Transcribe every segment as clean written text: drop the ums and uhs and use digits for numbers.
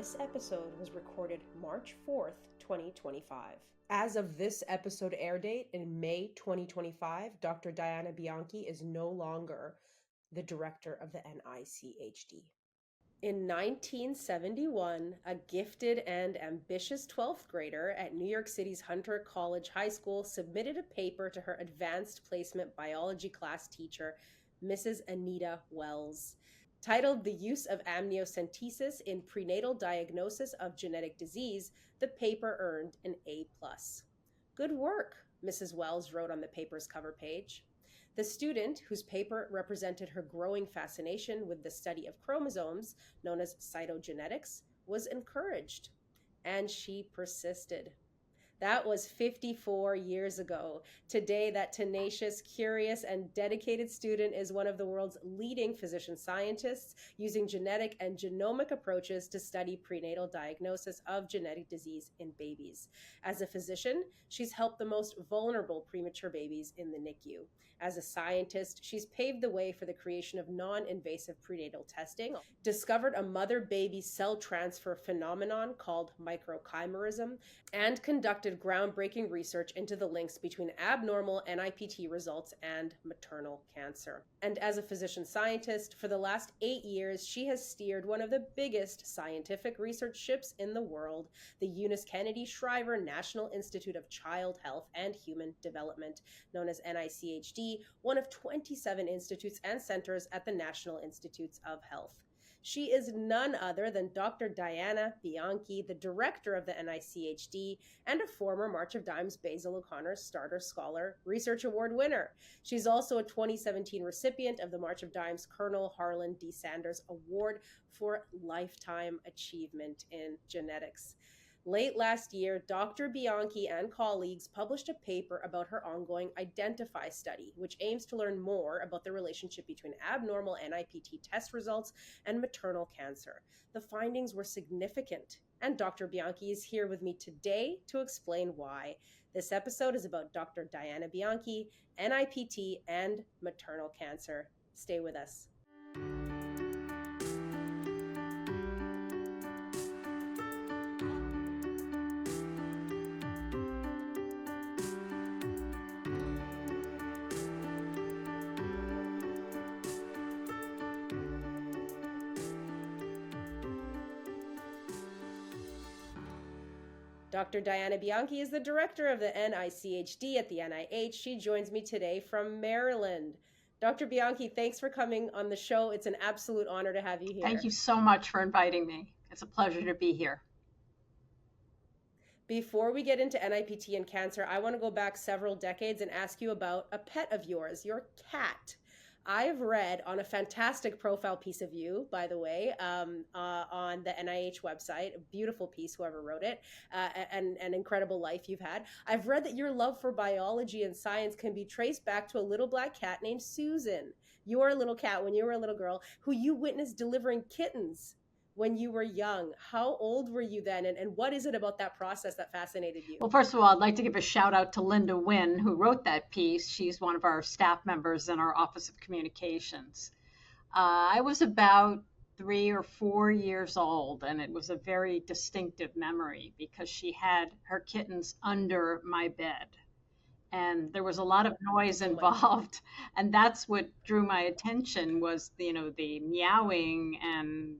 This episode was recorded March 4th, 2025. As of this episode air date in May 2025, Dr. Diana Bianchi is no longer the director of the NICHD. In 1971, a gifted and ambitious 12th grader at New York City's Hunter College High School submitted a paper to her advanced placement biology class teacher, Mrs. Anita Wells. Titled The Use of Amniocentesis in Prenatal Diagnosis of Genetic Disease, the paper earned an A+. Good work, Mrs. Wells wrote on the paper's cover page. The student, whose paper represented her growing fascination with the study of chromosomes, known as cytogenetics, was encouraged. And she persisted. That was 54 years ago. Today, that tenacious, curious, and dedicated student is one of the world's leading physician scientists, using genetic and genomic approaches to study prenatal diagnosis of genetic disease in babies. As a physician, she's helped the most vulnerable premature babies in the NICU. As a scientist, she's paved the way for the creation of non-invasive prenatal testing, discovered a mother-baby cell transfer phenomenon called microchimerism, and conducted groundbreaking research into the links between abnormal NIPT results and maternal cancer. And as a physician scientist, for the last 8 years, she has steered one of the biggest scientific research ships in the world, the Eunice Kennedy Shriver National Institute of Child Health and Human Development, known as NICHD, one of 27 institutes and centers at the National Institutes of Health. She is none other than Dr. Diana Bianchi, the director of the NICHD and a former March of Dimes Basil O'Connor Starter Scholar Research Award winner. She's also a 2017 recipient of the March of Dimes Colonel Harlan D. Sanders Award for Lifetime Achievement in Genetics. Late last year, Dr. Bianchi and colleagues published a paper about her ongoing Identify study, which aims to learn more about the relationship between abnormal NIPT test results and maternal cancer. The findings were significant, and Dr. Bianchi is here with me today to explain why. This episode is about Dr. Diana Bianchi, NIPT, and maternal cancer. Stay with us. Dr. Diana Bianchi is the director of the NICHD at the NIH. She joins me today from Maryland. Dr. Bianchi, thanks for coming on the show. It's an absolute honor to have you here. Thank you so much for inviting me. It's a pleasure to be here. Before we get into NIPT and cancer, I want to go back several decades and ask you about a pet of yours, your cat. I've read on a fantastic profile piece of you, by the way, on the NIH website, a beautiful piece, whoever wrote it, and an incredible life you've had. I've read that your love for biology and science can be traced back to a little black cat named Susan, your little cat when you were a little girl, who you witnessed delivering kittens when you were young. How old were you then? And what is it about that process that fascinated you? Well, first of all, I'd like to give a shout out to Linda Wynn, who wrote that piece. She's one of our staff members in our Office of Communications. I was about 3 or 4 years old, and it was a very distinctive memory because she had her kittens under my bed. And there was a lot of noise involved. And that's what drew my attention was, the meowing and,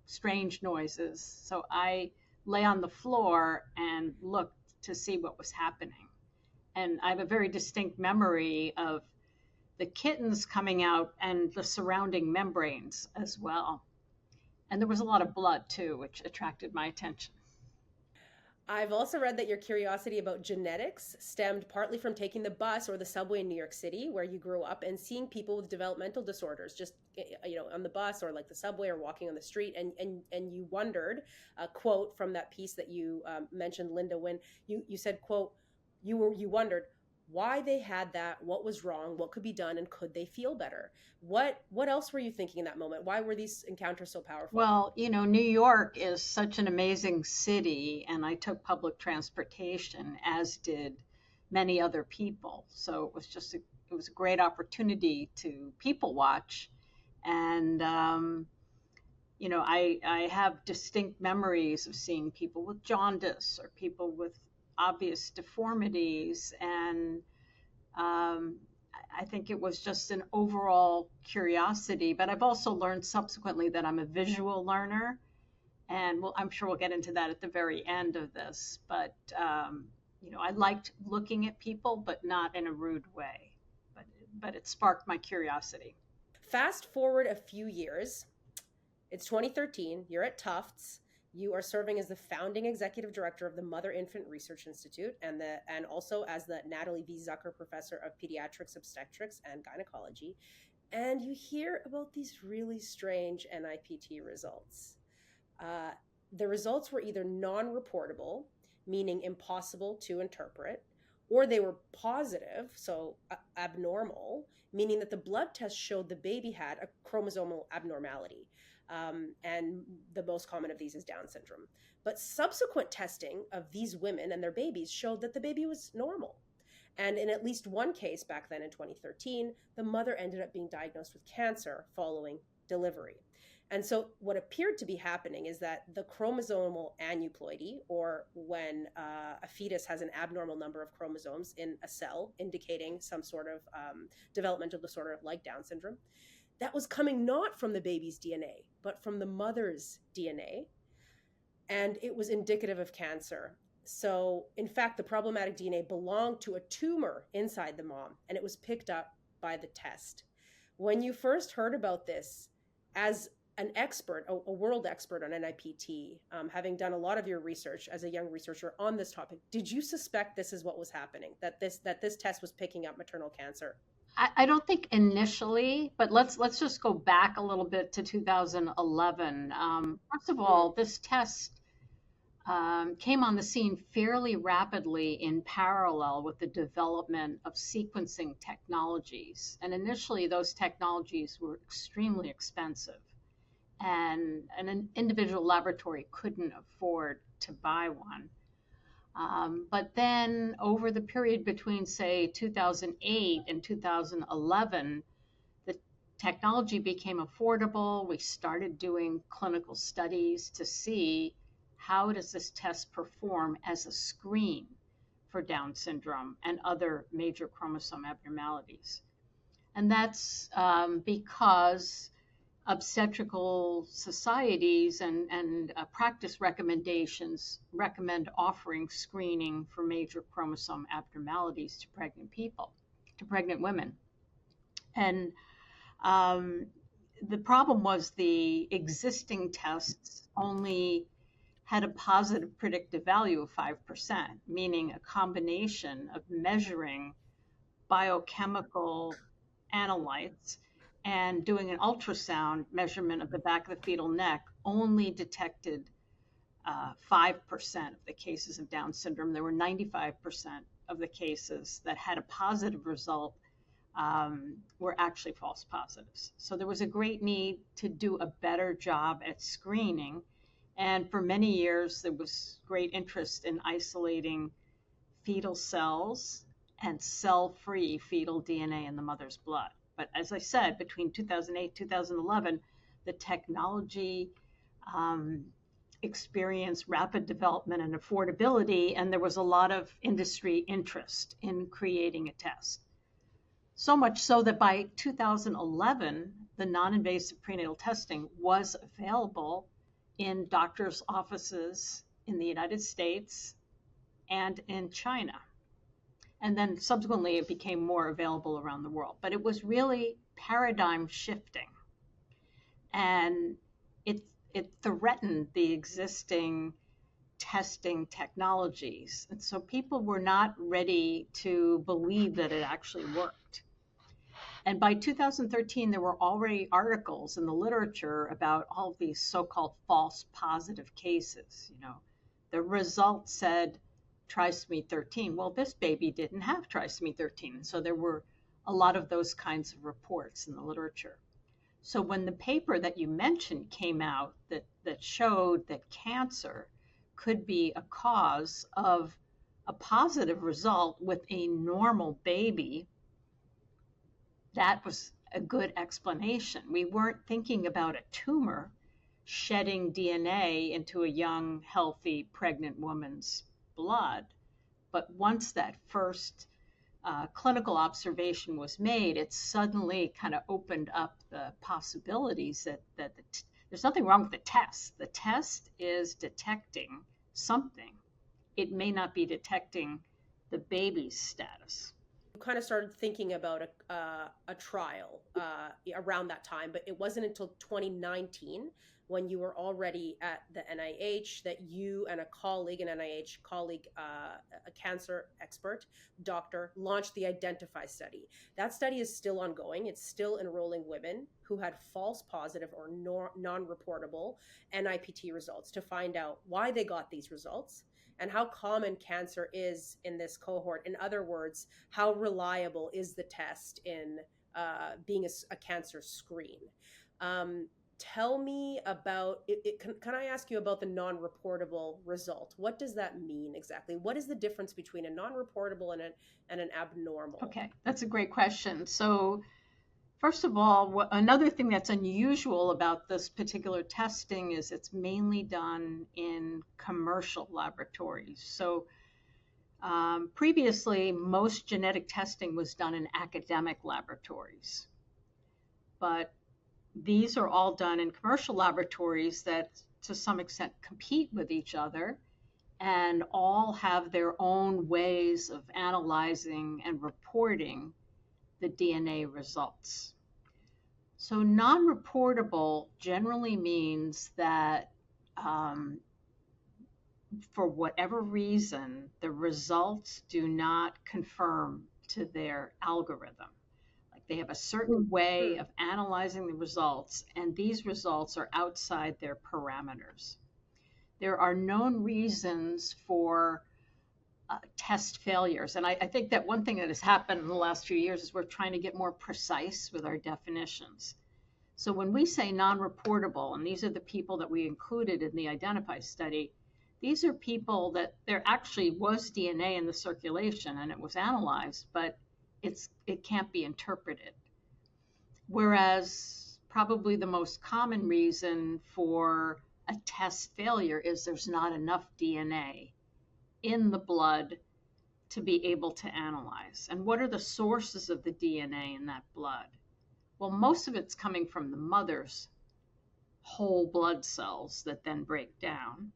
strange noises. So I lay on the floor and looked to see what was happening. And I have a very distinct memory of the kittens coming out and the surrounding membranes as well. And there was a lot of blood too, which attracted my attention. I've also read that your curiosity about genetics stemmed partly from taking the bus or the subway in New York City, where you grew up, and seeing people with developmental disorders just, on the bus or like the subway or walking on the street. And you wondered, a quote from that piece that you mentioned, Linda, when you said, quote, you wondered why they had that, what was wrong, what could be done, and could they feel better? What else were you thinking in that moment? Why were these encounters so powerful? Well, New York is such an amazing city, and I took public transportation, as did many other people. So it was a great opportunity to people watch. And, I have distinct memories of seeing people with jaundice or people with obvious deformities. And um, I think it was just an overall curiosity. But I've also learned subsequently that I'm a visual learner. And I'm sure we'll get into that at the very end of this. But, I liked looking at people, but not in a rude way. But it sparked my curiosity. Fast forward a few years, it's 2013, you're at Tufts. You are serving as the founding executive director of the Mother Infant Research Institute and also as the Natalie V. Zucker Professor of Pediatrics, Obstetrics, and Gynecology. And you hear about these really strange NIPT results. Uh, the results were either non-reportable, meaning impossible to interpret, or they were positive, so abnormal, meaning that the blood test showed the baby had a chromosomal abnormality. And the most common of these is Down syndrome. But subsequent testing of these women and their babies showed that the baby was normal. And in at least one case back then in 2013, the mother ended up being diagnosed with cancer following delivery. And so what appeared to be happening is that the chromosomal aneuploidy, or when a fetus has an abnormal number of chromosomes in a cell, indicating some sort of developmental disorder like Down syndrome, that was coming not from the baby's DNA, but from the mother's DNA. And it was indicative of cancer. So, in fact, the problematic DNA belonged to a tumor inside the mom, and it was picked up by the test. When you first heard about this, as an expert, a world expert on NIPT, having done a lot of your research as a young researcher on this topic, did you suspect this is what was happening, that this test was picking up maternal cancer? I don't think initially, but let's just go back a little bit to 2011. First of Mm, all, this test came on the scene fairly rapidly in parallel with the development of sequencing technologies. And initially, those technologies were extremely expensive, and an individual laboratory couldn't afford to buy one. But then, over the period between, say, 2008 and 2011, the technology became affordable. We started doing clinical studies to see how does this test perform as a screen for Down syndrome and other major chromosome abnormalities. And that's because obstetrical societies and practice recommendations recommend offering screening for major chromosome abnormalities to pregnant people, to pregnant women. And the problem was the existing tests only had a positive predictive value of 5%, meaning a combination of measuring biochemical analytes and doing an ultrasound measurement of the back of the fetal neck only detected 5% of the cases of Down syndrome. There were 95% of the cases that had a positive result were actually false positives. So there was a great need to do a better job at screening. And for many years, there was great interest in isolating fetal cells and cell-free fetal DNA in the mother's blood. But as I said, between 2008 2011, the technology experienced rapid development and affordability, and there was a lot of industry interest in creating a test. So much so that by 2011, the non-invasive prenatal testing was available in doctors' offices in the United States and in China. And then subsequently, it became more available around the world. But it was really paradigm shifting. And it threatened the existing testing technologies. And so people were not ready to believe that it actually worked. And by 2013, there were already articles in the literature about all of these so-called false positive cases. The results said trisomy 13. Well, this baby didn't have trisomy 13. And so there were a lot of those kinds of reports in the literature. So when the paper that you mentioned came out that showed that cancer could be a cause of a positive result with a normal baby, that was a good explanation. We weren't thinking about a tumor. shedding DNA into a young, healthy, pregnant woman's blood. But once that first clinical observation was made, it suddenly kind of opened up the possibilities that there's nothing wrong with the test. The test is detecting something. It may not be detecting the baby's status. Kind of started thinking about a trial around that time, but it wasn't until 2019 when you were already at the NIH that you and a colleague, an NIH colleague, a cancer expert, doctor, launched the Identify study. That study is still ongoing. It's still enrolling women who had false positive or non-reportable NIPT results to find out why they got these results and how common cancer is in this cohort. In other words, how reliable is the test in being a cancer screen? Tell me about it. Can I ask you about the non-reportable result? What does that mean exactly? What is the difference between a non-reportable and an abnormal? Okay, that's a great question. So, first of all, another thing that's unusual about this particular testing is it's mainly done in commercial laboratories. So, previously, most genetic testing was done in academic laboratories, but these are all done in commercial laboratories that to some extent compete with each other and all have their own ways of analyzing and reporting the DNA results. So non-reportable generally means that for whatever reason, the results do not conform to their algorithm. Like they have a certain way of analyzing the results, and these results are outside their parameters. There are known reasons for test failures. And I think that one thing that has happened in the last few years is we're trying to get more precise with our definitions. So when we say non-reportable, and these are the people that we included in the Identify study, these are people that there actually was DNA in the circulation and it was analyzed, but it can't be interpreted. Whereas probably the most common reason for a test failure is there's not enough DNA in the blood to be able to analyze. And what are the sources of the DNA in that blood? Well, most of it's coming from the mother's whole blood cells that then break down.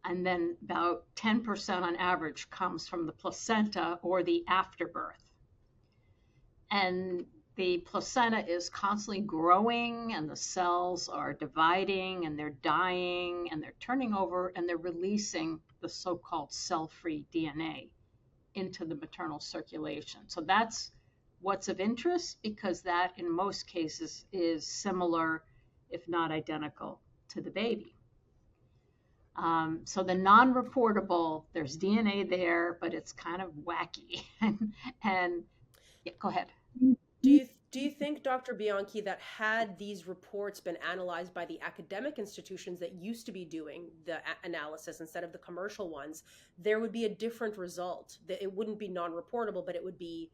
And then about 10% on average comes from the placenta or the afterbirth. And the placenta is constantly growing and the cells are dividing and they're dying and they're turning over and they're releasing the so-called cell-free DNA into the maternal circulation. So that's what's of interest because that in most cases is similar, if not identical, to the baby. So the non-reportable, there's DNA there, but it's kind of wacky. and yeah, go ahead. Do you think, Dr. Bianchi, that had these reports been analyzed by the academic institutions that used to be doing the analysis instead of the commercial ones, there would be a different result? That it wouldn't be non-reportable, but it would be,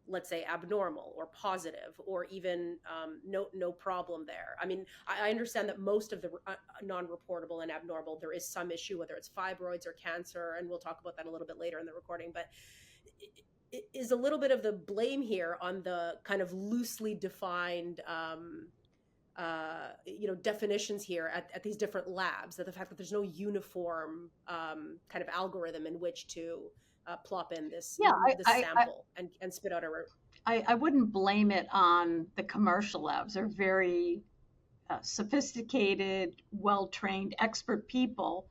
let's say, abnormal or positive, or even no problem there. I mean, I understand that most of the non-reportable and abnormal, there is some issue, whether it's fibroids or cancer, and we'll talk about that a little bit later in the recording, but is a little bit of the blame here on the kind of loosely defined definitions here at these different labs, that the fact that there's no uniform kind of algorithm in which to plop in this sample and spit out a I wouldn't blame it on the commercial labs. They're very sophisticated, well-trained, expert people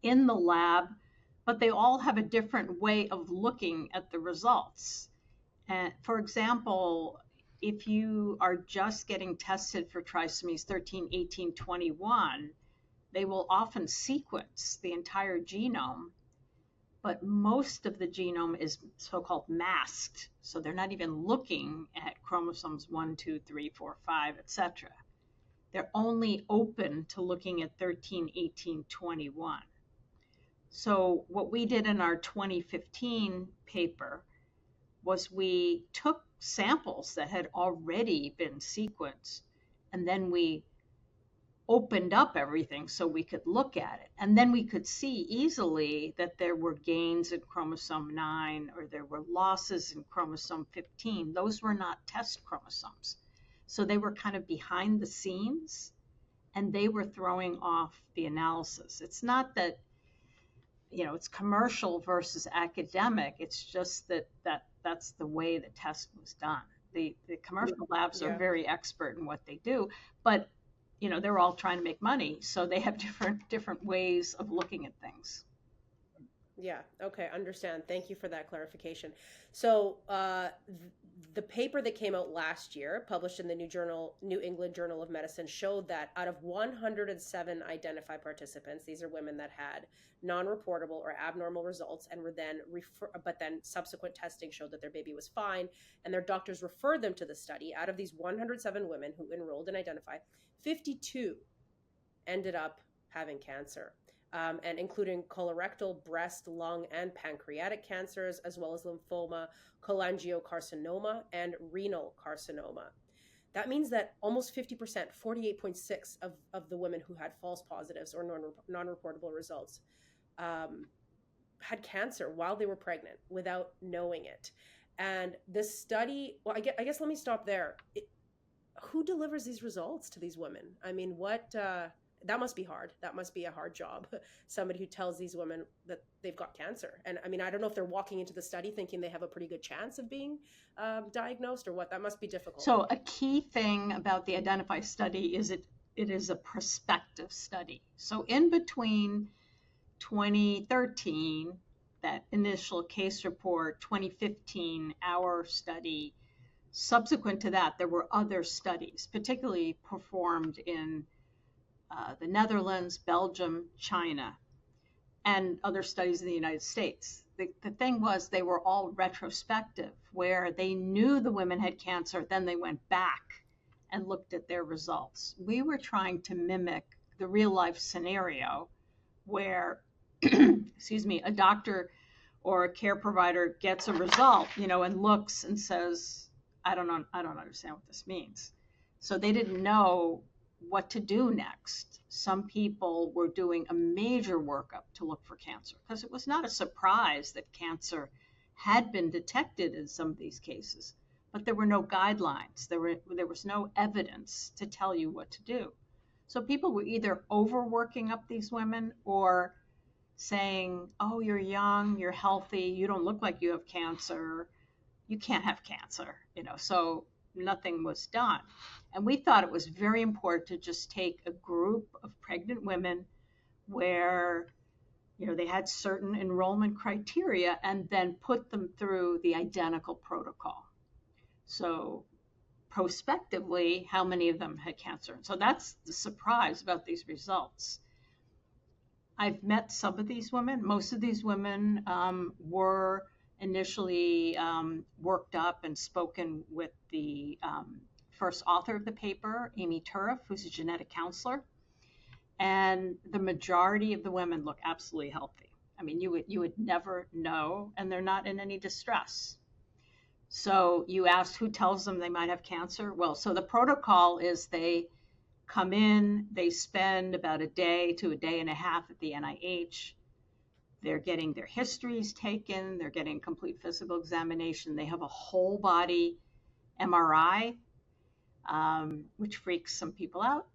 in the lab, but they all have a different way of looking at the results. And for example, if you are just getting tested for trisomies 13, 18, 21, they will often sequence the entire genome, but most of the genome is so-called masked. So they're not even looking at chromosomes 1, 2, 3, 4, 5, etc. They're only open to looking at 13, 18, 21. So what we did in our 2015 paper was we took samples that had already been sequenced, and then we opened up everything so we could look at it. And then we could see easily that there were gains in chromosome 9 or there were losses in chromosome 15. Those were not test chromosomes. So they were kind of behind the scenes and they were throwing off the analysis. It's not that, it's commercial versus academic. It's just that's the way the test was done. The commercial labs are very expert in what they do, but they're all trying to make money, so they have different ways of looking at things. Yeah. Okay. Understand. Thank you for that clarification. So, the paper that came out last year, published in the New England Journal of Medicine, showed that out of 107 identified participants, these are women that had non-reportable or abnormal results and were then but then subsequent testing showed that their baby was fine, and their doctors referred them to the study. Out of these 107 women who enrolled and identified, 52 ended up having cancer. And including colorectal, breast, lung, and pancreatic cancers, as well as lymphoma, cholangiocarcinoma, and renal carcinoma. That means that almost 50%, 48.6 of the women who had false positives or non-reportable results had cancer while they were pregnant without knowing it. And this study, well, I guess let me stop there. Who delivers these results to these women? I mean, that must be hard. That must be a hard job. Somebody who tells these women that they've got cancer. And I mean, I don't know if they're walking into the study thinking they have a pretty good chance of being diagnosed or what. That must be difficult. So a key thing about the Identify study is it is a prospective study. So in between 2013, that initial case report, 2015, our study, subsequent to that, there were other studies, particularly performed in the Netherlands, Belgium, China, and other studies in the United States. The thing was they were all retrospective, where they knew the women had cancer, then they went back and looked at their results. We were trying to mimic the real life scenario where, a doctor or a care provider gets a result, and looks and says, I don't understand what this means. So they didn't know what to do next. Some people were doing a major workup to look for cancer because it was not a surprise that cancer had been detected in some of these cases, but there were no guidelines. There was no evidence to tell you what to do. So people were either overworking up these women or saying, oh, you're young, you're healthy, you don't look like you have cancer, you can't have cancer, so nothing was done. And we thought it was very important to just take a group of pregnant women where, they had certain enrollment criteria and then put them through the identical protocol. So prospectively, how many of them had cancer? So that's the surprise about these results. I've met some of these women. Most of these women were initially worked up and spoken with the first author of the paper, Amy Turriff, who's a genetic counselor. And the majority of the women look absolutely healthy. I mean, you would never know, and they're not in any distress. So you asked who tells them they might have cancer? Well, so the protocol is they come in, they spend about a day to a day and a half at the NIH. They're getting their histories taken. They're getting complete physical examination. They have a whole body MRI, which freaks some people out.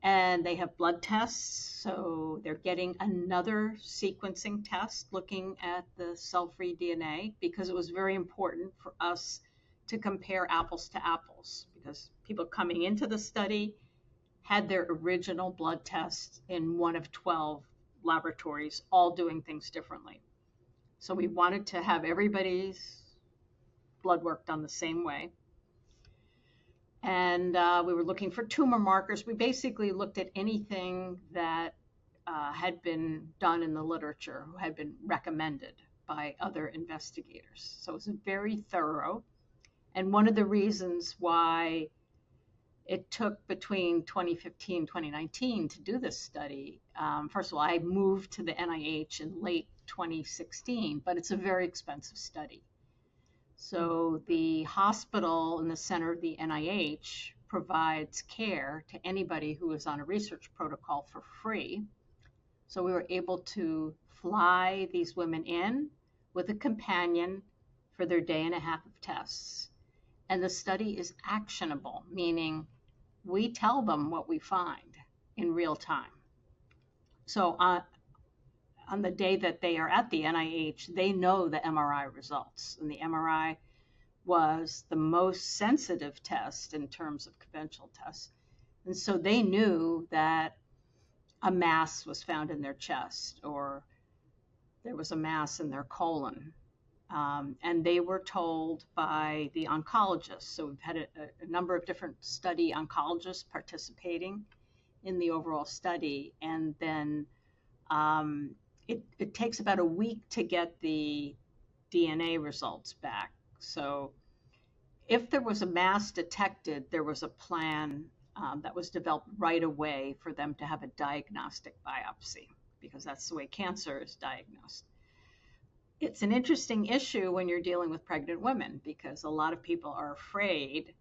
And they have blood tests. So they're getting another sequencing test looking at the cell-free DNA because it was very important for us to compare apples to apples because people coming into the study had their original blood test in one of 12 laboratories, all doing things differently. So we wanted to have everybody's blood work done the same way. And we were looking for tumor markers. We basically looked at anything that had been done in the literature, had been recommended by other investigators. So it was very thorough. And one of the reasons why it took between 2015 and 2019 to do this study. First of all, I moved to the NIH in late 2016, but it's a very expensive study. So the hospital in the center of the NIH provides care to anybody who is on a research protocol for free. So we were able to fly these women in with a companion for their day and a half of tests. And the study is actionable, meaning we tell them what we find in real time. So on the day that they are at the NIH, they know the MRI results. And the MRI was the most sensitive test in terms of conventional tests. And so they knew that a mass was found in their chest or there was a mass in their colon. And they were told by the oncologists. So we've had a number of different study oncologists participating in the overall study. And then it takes about a week to get the DNA results back. So if there was a mass detected, there was a plan that was developed right away for them to have a diagnostic biopsy, because that's the way cancer is diagnosed. It's an interesting issue when you're dealing with pregnant women, because a lot of people are afraid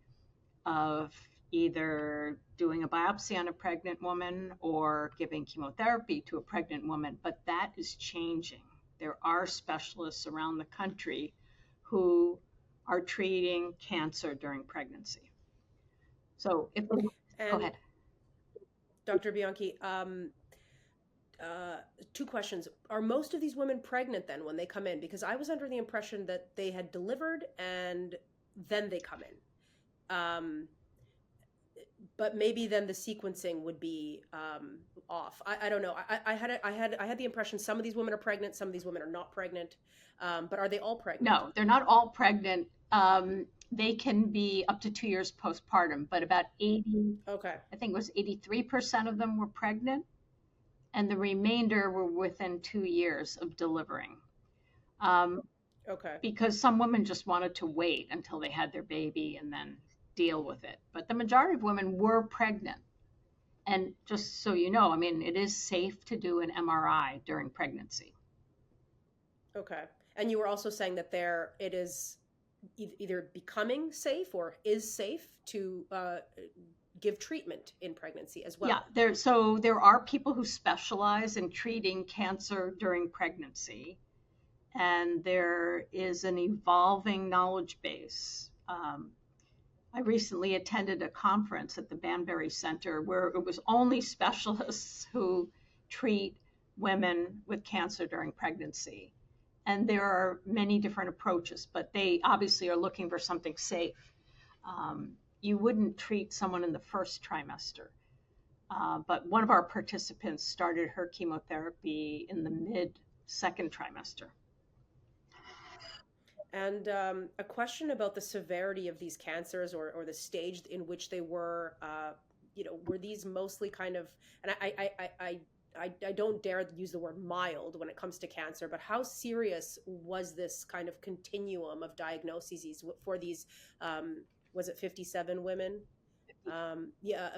of either doing a biopsy on a pregnant woman or giving chemotherapy to a pregnant woman, but that is changing. There are specialists around the country who are treating cancer during pregnancy. So go And ahead. Dr. Bianchi, two questions. Are most of these women pregnant then when they come in? Because I was under the impression that they had delivered and then they come in. But maybe then the sequencing would be off. I don't know. I had the impression some of these women are pregnant, some of these women are not pregnant. But are they all pregnant? No, they're not all pregnant. They can be up to 2 years postpartum, but about 80, Okay. I think it was 83% of them were pregnant, and the remainder were within 2 years of delivering. Okay. Because some women just wanted to wait until they had their baby and then deal with it. But the majority of women were pregnant. And just so you know, I mean, it is safe to do an MRI during pregnancy. Okay. And you were also saying that it is either becoming safe or is safe to give treatment in pregnancy as well. Yeah, there are people who specialize in treating cancer during pregnancy, and there is an evolving knowledge base. I recently attended a conference at the Banbury Center where it was only specialists who treat women with cancer during pregnancy. And there are many different approaches, but they obviously are looking for something safe. You wouldn't treat someone in the first trimester, but one of our participants started her chemotherapy in the mid-second trimester. And a question about the severity of these cancers or the stage in which they were, were these mostly kind of, and I don't dare use the word mild when it comes to cancer, but how serious was this kind of continuum of diagnoses for these, was it 57 women?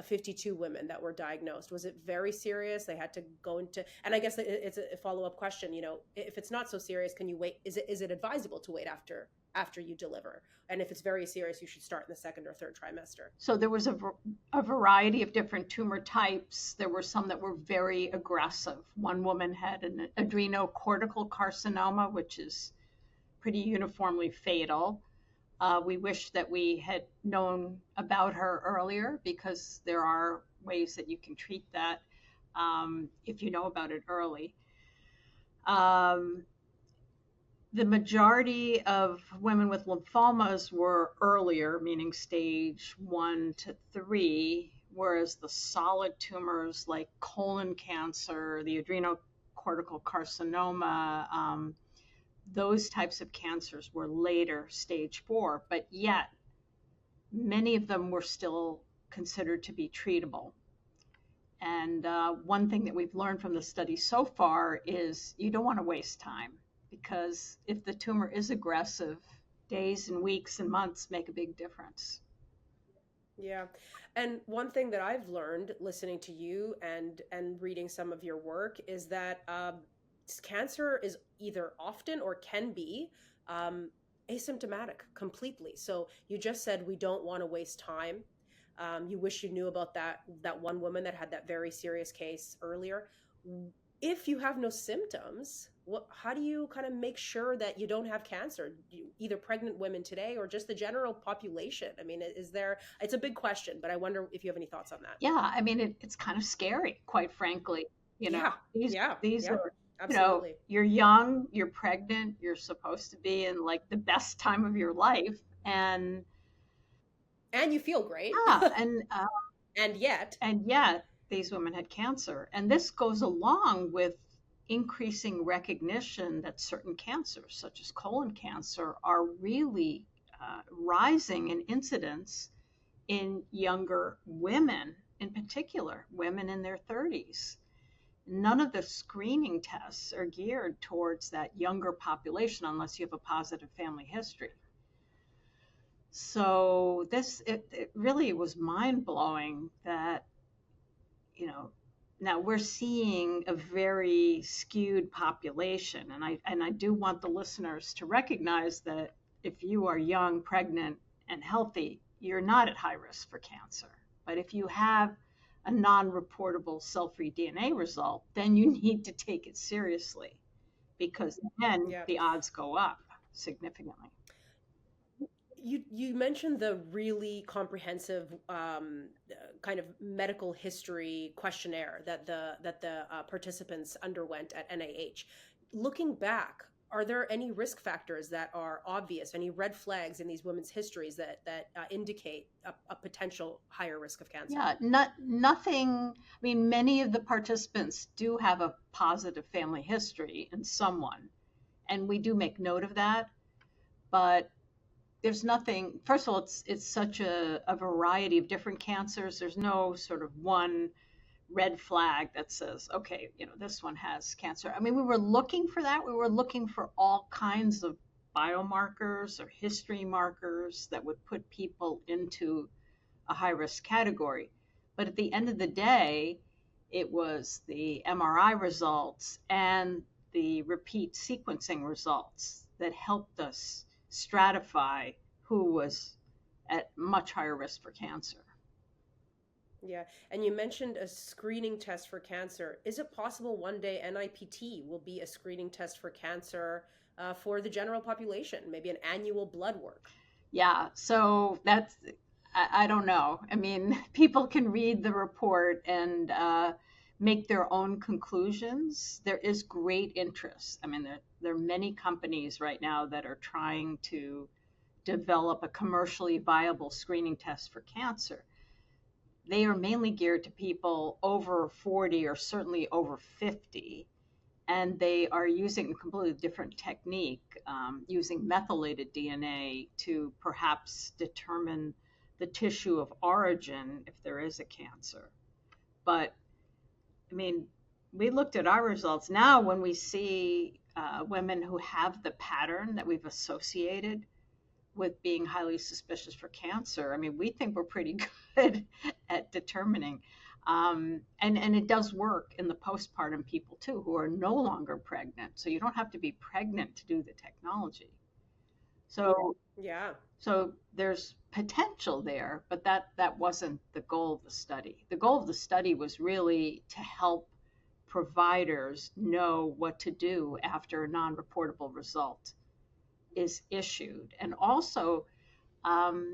52 women that were diagnosed. Was it very serious? They had to go into, and I guess it's a follow-up question, if it's not so serious, can you wait? Is it advisable to wait after you deliver? And if it's very serious, you should start in the second or third trimester. So there was a variety of different tumor types. There were some that were very aggressive. One woman had an adrenocortical carcinoma, which is pretty uniformly fatal. We wish that we had known about her earlier, because there are ways that you can treat that if you know about it early. The majority of women with lymphomas were earlier, meaning stage 1 to 3, whereas the solid tumors like colon cancer, the adrenocortical carcinoma, those types of cancers were later, stage 4, but yet many of them were still considered to be treatable. And one thing that we've learned from the study so far is you don't want to waste time, because if the tumor is aggressive, days and weeks and months make a big difference. Yeah. And one thing that I've learned listening to you and reading some of your work is that cancer is either often or can be asymptomatic completely. So you just said we don't want to waste time. You wish you knew about that one woman that had that very serious case earlier. If you have no symptoms, how do you kind of make sure that you don't have cancer? Either pregnant women today or just the general population. I mean, is there? It's a big question, but I wonder if you have any thoughts on that. Yeah, I mean, it's kind of scary, quite frankly. You know, Yeah, these yeah, these yeah, are, absolutely. you're young, you're pregnant, you're supposed to be in like the best time of your life, and And you feel great, yeah, and yet, and yet these women had cancer, and this goes along with increasing recognition that certain cancers, such as colon cancer, are really rising in incidence in younger women, in particular, women in their 30s. None of the screening tests are geared towards that younger population unless you have a positive family history. So it really was mind blowing that, you know, now we're seeing a very skewed population, and I do want the listeners to recognize that if you are young, pregnant, and healthy, you're not at high risk for cancer. But if you have a non-reportable cell-free DNA result, then you need to take it seriously, because then yeah. the odds go up significantly. You mentioned the really comprehensive kind of medical history questionnaire that the participants underwent at NIH. Looking back, are there any risk factors that are obvious? Any red flags in these women's histories that indicate a potential higher risk of cancer? Yeah, nothing. I mean, many of the participants do have a positive family history in someone, and we do make note of that. But there's nothing. First of all, it's such a variety of different cancers. There's no sort of one red flag that says, okay, this one has cancer. I mean, we were looking for that. We were looking for all kinds of biomarkers or history markers that would put people into a high risk category. But at the end of the day, it was the MRI results and the repeat sequencing results that helped us stratify who was at much higher risk for cancer. Yeah, and you mentioned a screening test for cancer. Is it possible one day NIPT will be a screening test for cancer for the general population, maybe an annual blood work? Yeah, so I don't know. I mean, people can read the report and make their own conclusions. There is great interest. I mean, there are many companies right now that are trying to develop a commercially viable screening test for cancer. They are mainly geared to people over 40 or certainly over 50, and they are using a completely different technique, using methylated DNA to perhaps determine the tissue of origin if there is a cancer. But I mean, we looked at our results. Now, when we see women who have the pattern that we've associated with being highly suspicious for cancer, I mean, we think we're pretty good at determining. And it does work in the postpartum people too, who are no longer pregnant. So you don't have to be pregnant to do the technology. So Yeah. so there's potential there, but that wasn't the goal of the study. The goal of the study was really to help providers know what to do after a non-reportable result is issued. And also,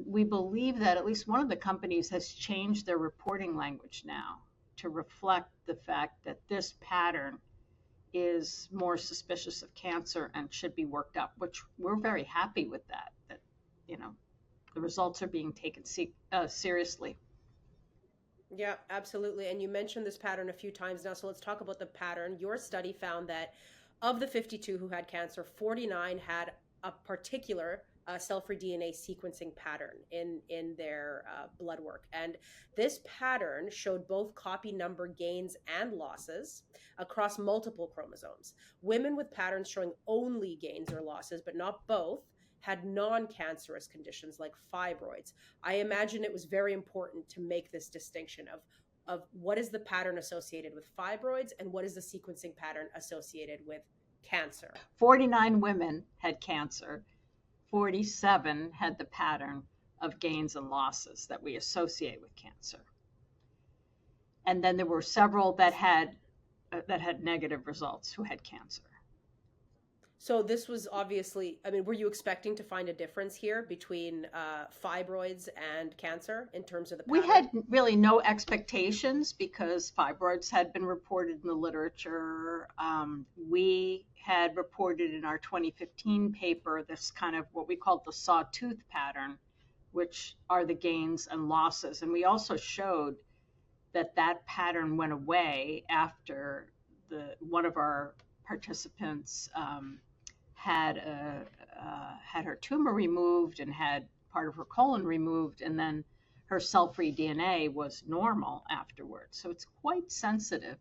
we believe that at least one of the companies has changed their reporting language now to reflect the fact that this pattern is more suspicious of cancer and should be worked up, which we're very happy with that, the results are being taken seriously. Yeah, absolutely. And you mentioned this pattern a few times now. So let's talk about the pattern. Your study found that of the 52 who had cancer, 49 had a particular cell-free DNA sequencing pattern in their blood work. And this pattern showed both copy number gains and losses across multiple chromosomes. Women with patterns showing only gains or losses, but not both, had non-cancerous conditions like fibroids. I imagine it was very important to make this distinction of what is the pattern associated with fibroids and what is the sequencing pattern associated with cancer. 49 women had cancer, 47 had the pattern of gains and losses that we associate with cancer. And then there were several that had negative results who had cancer. So this was obviously, I mean, were you expecting to find a difference here between fibroids and cancer in terms of the pattern? We had really no expectations because fibroids had been reported in the literature. We had reported in our 2015 paper this kind of what we called the sawtooth pattern, which are the gains and losses. And we also showed that pattern went away after one of our participants had her tumor removed and had part of her colon removed, and then her cell-free DNA was normal afterwards. So it's quite sensitive.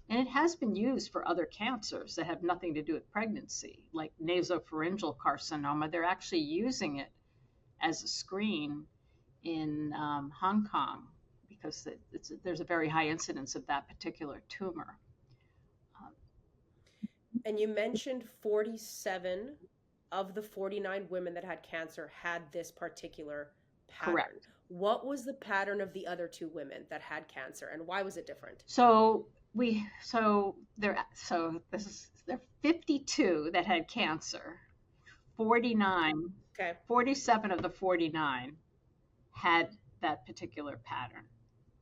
And it has been used for other cancers that have nothing to do with pregnancy, like nasopharyngeal carcinoma. They're actually using it as a screen in Hong Kong because there's a very high incidence of that particular tumor. And you mentioned 47 of the 49 women that had cancer had this particular pattern. Correct. What was the pattern of the other 2 women that had cancer, and why was it different? So there are 52 that had cancer. 47 of the 49 had that particular pattern.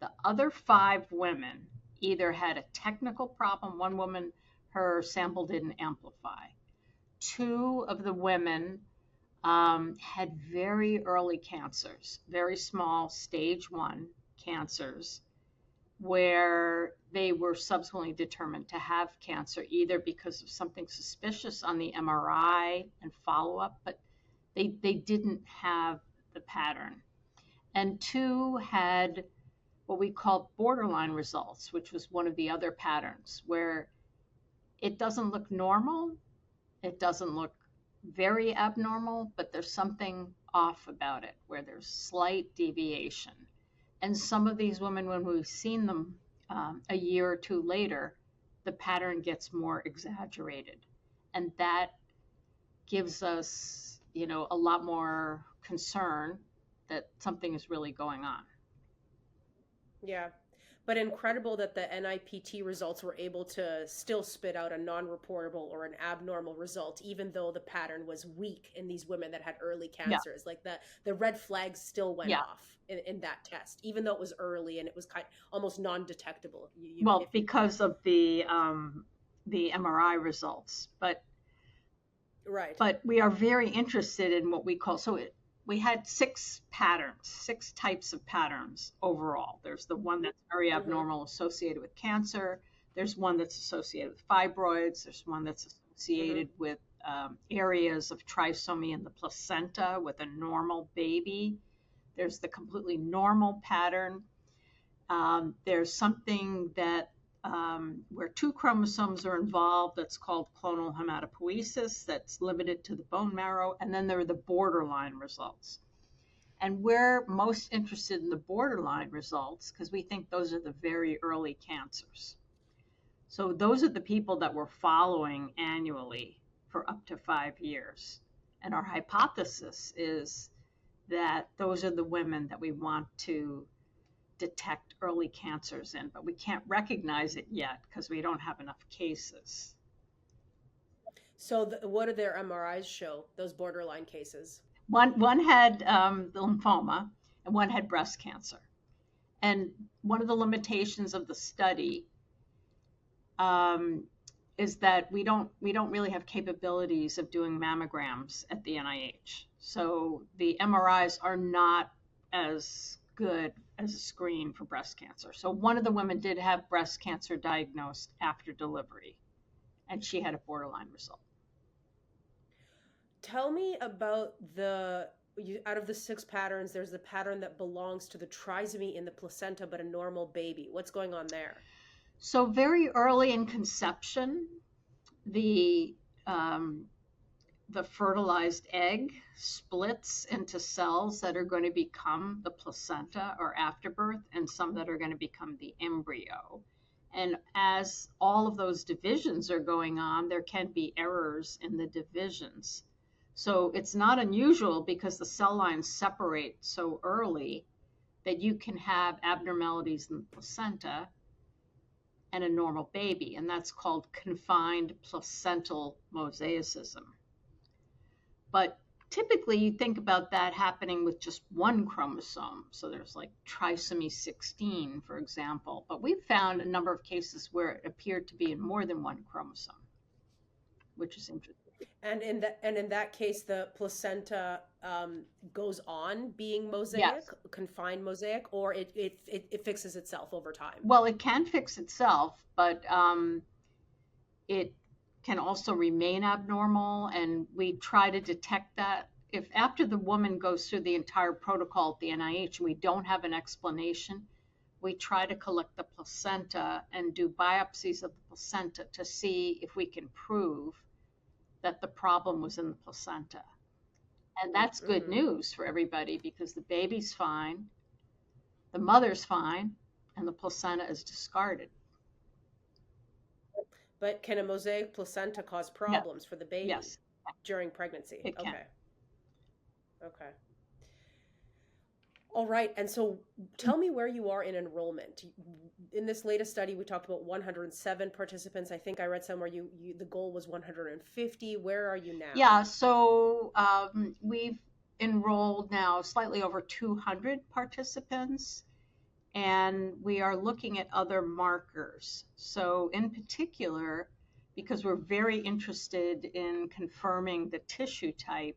The other 5 women either had a technical problem. One woman, her sample didn't amplify. 2 of the women had very early cancers, very small stage 1 cancers, where they were subsequently determined to have cancer, either because of something suspicious on the MRI and follow-up, but they didn't have the pattern. And 2 had what we call borderline results, which was one of the other patterns, where it doesn't look normal, it doesn't look very abnormal, but there's something off about it, where there's slight deviation. And some of these women, when we've seen them a year or 2 later, the pattern gets more exaggerated. And that gives us, a lot more concern that something is really going on. Yeah. But incredible that the NIPT results were able to still spit out a non-reportable or an abnormal result, even though the pattern was weak in these women that had early cancers. Yeah. Like the red flags still went off in that test, even though it was early and it was almost non-detectable. Because of the MRI results, but right. But we are very interested in what we call we had 6 types of patterns overall. There's the one that's very abnormal associated with cancer. There's one that's associated with fibroids. There's one that's associated with areas of trisomy in the placenta with a normal baby. There's the completely normal pattern. There's something that where 2 chromosomes are involved that's called clonal hematopoiesis, that's limited to the bone marrow. And then there are the borderline results. And we're most interested in the borderline results because we think those are the very early cancers. So those are the people that we're following annually for up to 5 years. And our hypothesis is that those are the women that we want to detect early cancers in, but we can't recognize it yet because we don't have enough cases. So what do their MRIs show, those borderline cases? One had lymphoma and one had breast cancer. And one of the limitations of the study is that we don't really have capabilities of doing mammograms at the NIH. So the MRIs are not as good as a screen for breast cancer. So one of the women did have breast cancer diagnosed after delivery, and she had a borderline result. Tell me about out of the 6 patterns, there's the pattern that belongs to the trisomy in the placenta, but a normal baby. What's going on there? So very early in conception, the fertilized egg splits into cells that are going to become the placenta or afterbirth, and some that are going to become the embryo. And as all of those divisions are going on, there can be errors in the divisions. So it's not unusual because the cell lines separate so early that you can have abnormalities in the placenta and a normal baby, and that's called confined placental mosaicism. But typically you think about that happening with just one chromosome. So there's like trisomy 16, for example. But we've found a number of cases where it appeared to be in more than one chromosome, which is interesting. And in that case, the placenta goes on being mosaic, Yes. confined mosaic, or it fixes itself over time. Well, it can fix itself, but it can also remain abnormal, and we try to detect that. If after the woman goes through the entire protocol at the NIH and we don't have an explanation, we try to collect the placenta and do biopsies of the placenta to see if we can prove that the problem was in the placenta. And that's good Hmm. news for everybody because the baby's fine, the mother's fine, and the placenta is discarded. But can a mosaic placenta cause Yeah, problems for the baby yes, during pregnancy? it can. Okay. Okay. All right. And so tell me where you are in enrollment. In this latest study, we talked about 107 participants. I think I read somewhere the goal was 150. Where are you now? Yeah, so we've enrolled now slightly over 200 participants, and we are looking at other markers. So, in particular, because we're very interested in confirming the tissue type,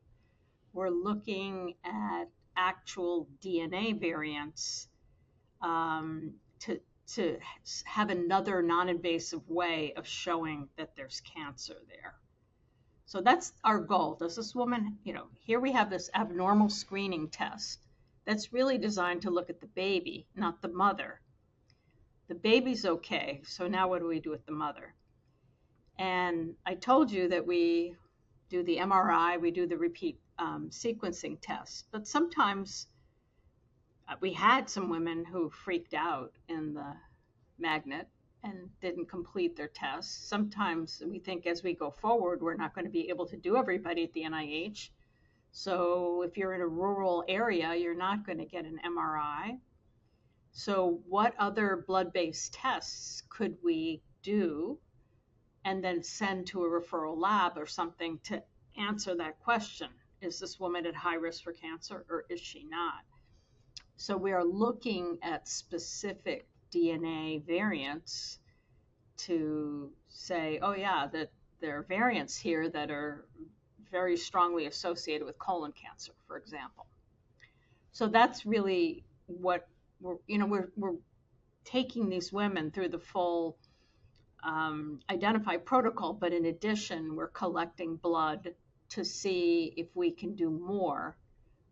we're looking at actual DNA variants to have another non-invasive way of showing that there's cancer there. So that's our goal. Does this woman, here we have this abnormal screening test that's really designed to look at the baby, not the mother. The baby's okay. So now what do we do with the mother? And I told you that we do the MRI, we do the repeat sequencing test. But sometimes we had some women who freaked out in the magnet and didn't complete their tests. Sometimes we think as we go forward, we're not going to be able to do everybody at the NIH. So if you're in a rural area, you're not going to get an MRI. So what other blood-based tests could we do and then send to a referral lab or something to answer that question? Is this woman at high risk for cancer or is she not? So we are looking at specific DNA variants to say, oh yeah, that there are variants here that are very strongly associated with colon cancer, for example. So that's really what we're taking these women through the full identify protocol, but in addition, we're collecting blood to see if we can do more,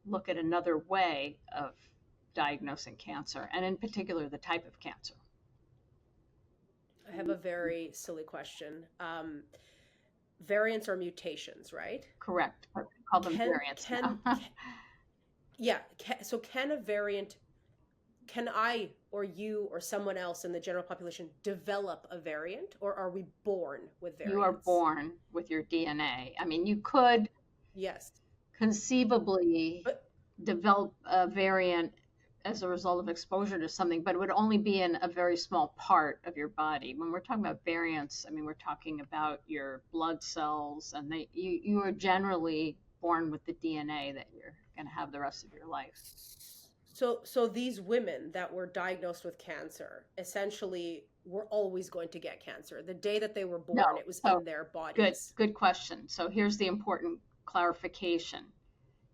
look at another way of diagnosing cancer, and in particular, the type of cancer. I have a very silly question. Variants are mutations, right? Correct. I call them Can variants can, now. can yeah, so can a variant can I or you or someone else in the general population develop a variant, or are we born with You are variants? born with your DNA. I mean, you could Yes. conceivably But develop a variant as a result of exposure to something, but it would only be in a very small part of your body. When we're talking about variants, I mean, we're talking about your blood cells, and you are generally born with the DNA that you're going to have the rest of your life. so these women that were diagnosed with cancer essentially were always going to get cancer. The day that they were No. born, it was So in their good, bodies. good question. So here's the important clarification.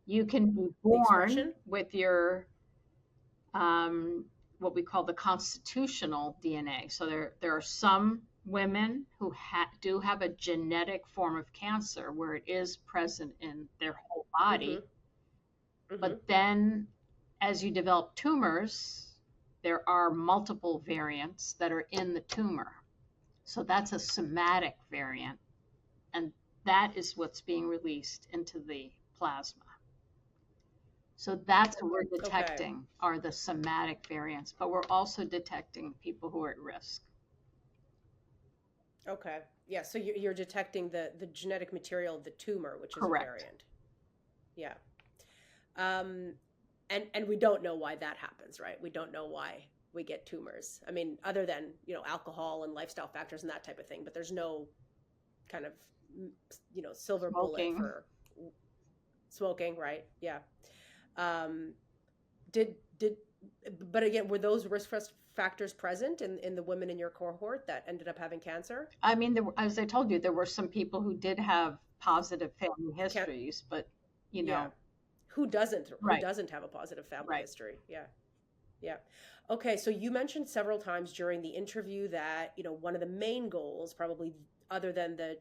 You can be The born expression? with your um, what we call the constitutional DNA. So there are some women who do have a genetic form of cancer where it is present in their whole body. Mhm. Mhm. But then as you develop tumors, there are multiple variants that are in the tumor. So that's a somatic variant, and that is what's being released into the plasma. So that's what we're Okay. detecting are the somatic variants, but we're also detecting people who are at risk. Okay. Yeah, so you're detecting the genetic material of the tumor, which is a Correct. variant. Yeah. Um, and we don't know why that happens, right? We don't know why we get tumors. I mean, other than, alcohol and lifestyle factors and that type of thing, but there's no kind of, silver bullet Smoking. for smoking, right? Yeah. Um, did but again, were those risk factors present in the women in your cohort that ended up having cancer? I mean, as I told you, there were some people who did have positive family Can histories, but you Yeah. know, Who right, doesn't have a positive family right. history? Yeah. Yeah. Okay, so you mentioned several times during the interview that, one of the main goals, probably other than the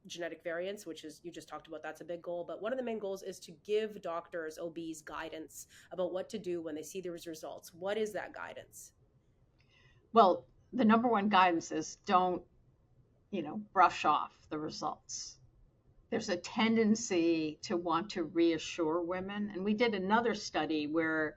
genetic variants, which is you just talked about, that's a big goal, but one of the main goals is to give doctors, OBs, guidance about what to do when they see those results. What is that guidance? Well, the number one guidance is don't, brush off the results. There's a tendency to want to reassure women. And we did another study where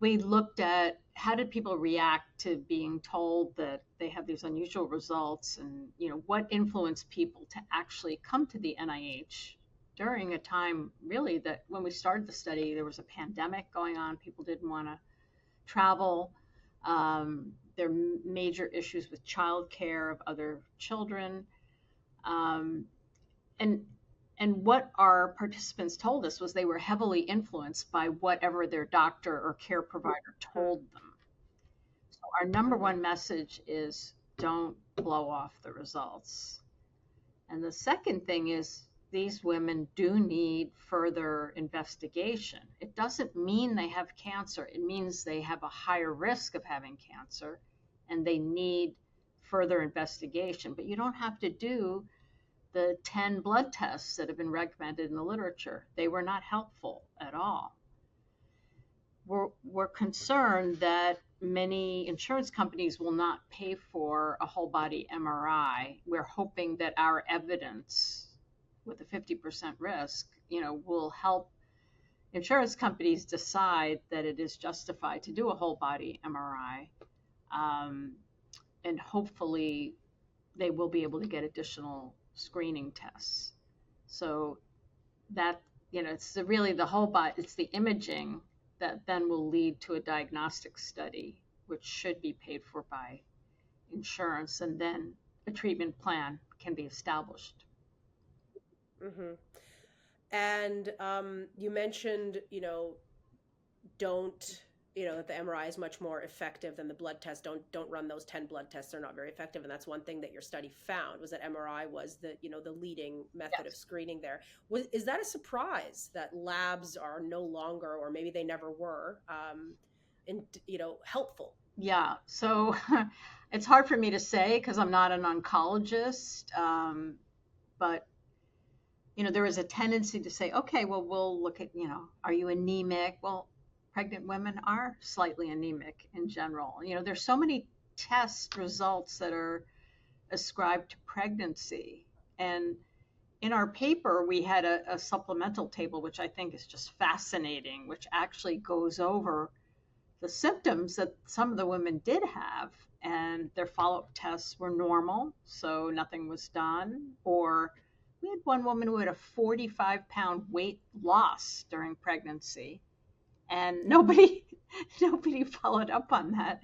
we looked at how did people react to being told that they have these unusual results, and what influenced people to actually come to the NIH during a time really that when we started the study there was a pandemic going on, people didn't want to travel. There are major issues with childcare of other children. Um, and what our participants told us was they were heavily influenced by whatever their doctor or care provider Hmm. told them. So our number Hmm. one message is don't blow off the results. And the second thing is these women do need further investigation. It doesn't mean they have cancer. It means they have a higher risk of having cancer and they need further investigation. But you don't have to do the 10 blood tests that have been recommended in the literature. They were not helpful at all. We're concerned that many insurance companies will not pay for a whole body MRI. We're hoping that our evidence with a 50% risk, will help insurance companies decide that it is justified to do a whole body MRI. Um, and hopefully they will be able to get additional screening tests. So that, it's really the whole body, it's the imaging that then will lead to a diagnostic study, which should be paid for by insurance, and then a treatment plan can be established. Hmm. And you mentioned, don't that the MRI is much more effective than the blood test. Don't run those 10 blood tests; they're not very effective. And that's one thing that your study found, was that MRI was the leading method of Yes. screening there. Is that a surprise that labs are no longer, or maybe they never were, in helpful? Yeah. So it's hard for me to say because I'm not an oncologist. But there is a tendency to say, okay, well, we'll look at, are you anemic? Well, pregnant women are slightly anemic in general. There's so many test results that are ascribed to pregnancy. And in our paper, we had a supplemental table, which I think is just fascinating, which actually goes over the symptoms that some of the women did have, and their follow-up tests were normal, so nothing was done. Or we had one woman who had a 45-pound weight loss during pregnancy, and nobody nobody followed up on that.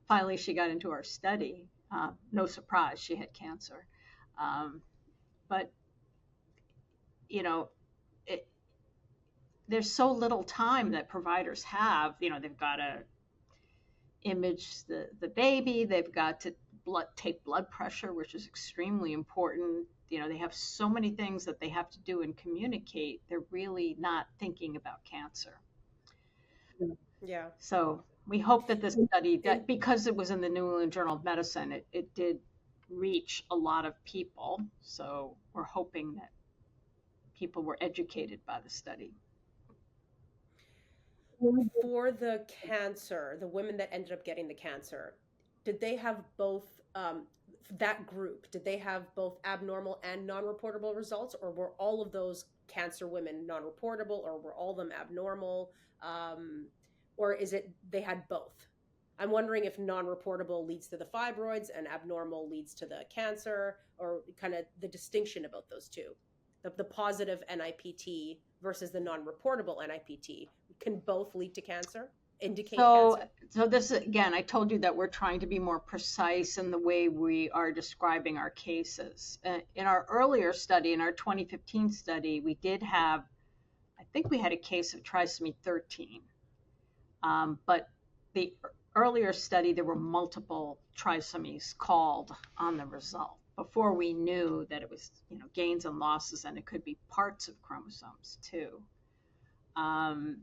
Finally, she got into our study. No surprise, she had cancer. Um, but you know, it, there's so little time that providers have. They've got to image the baby. They've got to take blood pressure, which is extremely important. They have so many things that they have to do and communicate. They're really not thinking about cancer. Yeah. So we hope that this study, And that because it was in the New England Journal of Medicine, it did reach a lot of people. So we're hoping that people were educated by the study. for the cancer, the women that ended up getting the cancer, did they have both, that group, did they have both abnormal and non-reportable results, or were all of those cancer women non-reportable, or were all of them abnormal? Um, or is it they had both? I'm wondering if non-reportable leads to the fibroids and abnormal leads to the cancer, or kind of the distinction about those two. the positive NIPT versus the non-reportable NIPT, can both lead to cancer, indicate So, cancer? so this again, I told you that we're trying to be more precise in the way we are describing our cases. In our earlier study, in our 2015 study, we did have, I think we had a case of trisomy 13. But the earlier study, there were multiple trisomies called on the result before we knew that it was, gains and losses, and it could be parts of chromosomes too. Um,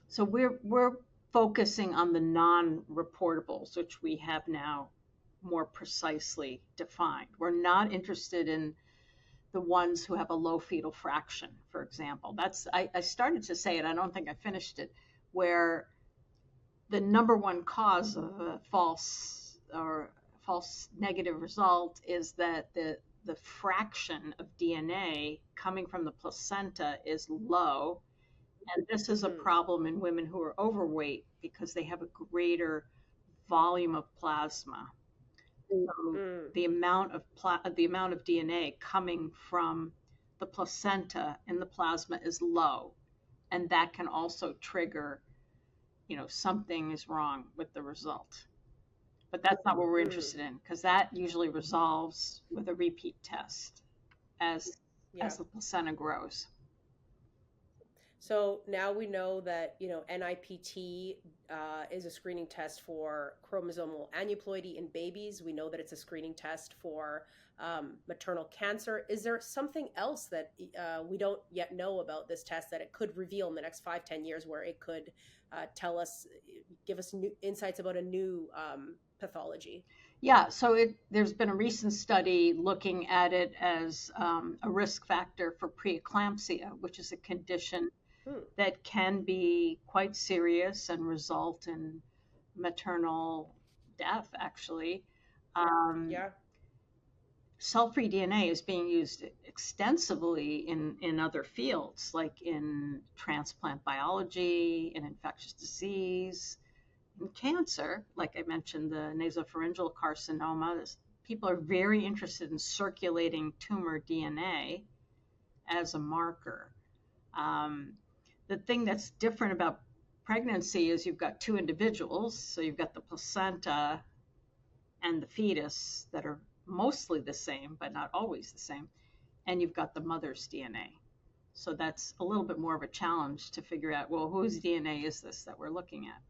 so we're focusing on the non-reportables, which we have now more precisely defined. We're not interested in the ones who have a low fetal fraction, for example. I started to say it, I don't think I finished it, where the number one cause of a false negative result is that the fraction of DNA coming from the placenta is low. And this is a problem in women who are overweight because they have a greater volume of plasma. So the amount of DNA coming from the placenta in the plasma is low, and that can also trigger, something is wrong with the result. But that's not what we're interested in, because that usually resolves with a repeat test as the placenta grows. So now we know that, NIPT is a screening test for chromosomal aneuploidy in babies. We know that it's a screening test for maternal cancer. Is there something else that we don't yet know about this test that it could reveal in the next 5-10 years, where it could give us new insights about a new pathology? Yeah, so there's been a recent study looking at it as a risk factor for preeclampsia, which is a condition that can be quite serious and result in maternal death, actually. Cell-free DNA is being used extensively in other fields, like in transplant biology, in infectious disease, in cancer. Like I mentioned, the nasopharyngeal carcinoma. People are very interested in circulating tumor DNA as a marker. The thing that's different about pregnancy is you've got two individuals. So you've got the placenta and the fetus that are mostly the same, but not always the same. And you've got the mother's DNA. So that's a little bit more of a challenge to figure out, well, whose DNA is this that we're looking at?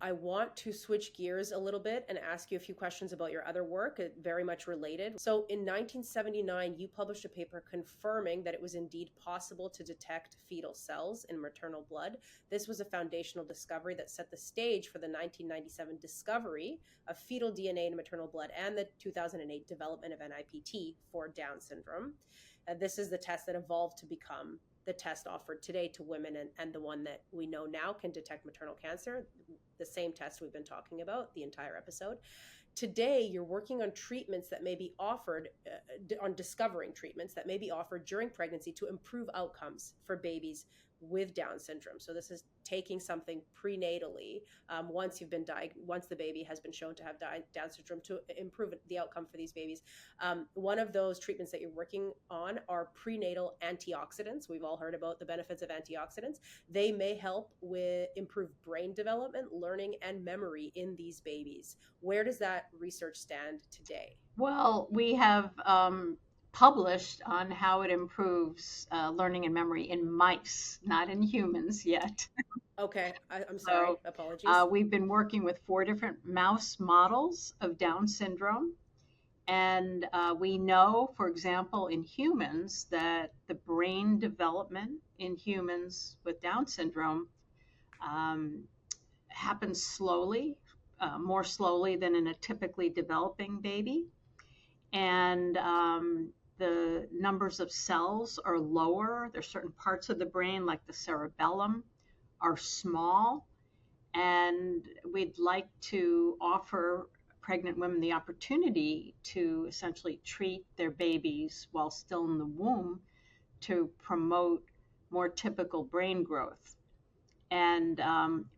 I want to switch gears a little bit and ask you a few questions about your other work, very much related. So in 1979, you published a paper confirming that it was indeed possible to detect fetal cells in maternal blood. This was a foundational discovery that set the stage for the 1997 discovery of fetal DNA in maternal blood and the 2008 development of NIPT for Down syndrome. This is the test that evolved to become the test offered today to women, and the one that we know now can detect maternal cancer, the same test we've been talking about the entire episode. Today, you're working on treatments that may be offered, on discovering treatments that may be offered during pregnancy to improve outcomes for babies with Down syndrome. So this is taking something prenatally, once the baby has been shown to have Down syndrome, to improve the outcome for these babies. One of those treatments that you're working on are prenatal antioxidants. We've all heard about the benefits of antioxidants. They may help with improved brain development, learning, and memory in these babies. Where does that research stand today? Well, we have published on how it improves learning and memory in mice, not in humans yet. Okay, I'm sorry. Apologies. We've been working with 4 different mouse models of Down syndrome. And we know, for example, in humans, that the brain development in humans with Down syndrome happens slowly, more slowly than in a typically developing baby. And the numbers of cells are lower. There's certain parts of the brain, like the cerebellum, are small. And we'd like to offer pregnant women the opportunity to essentially treat their babies while still in the womb to promote more typical brain growth. And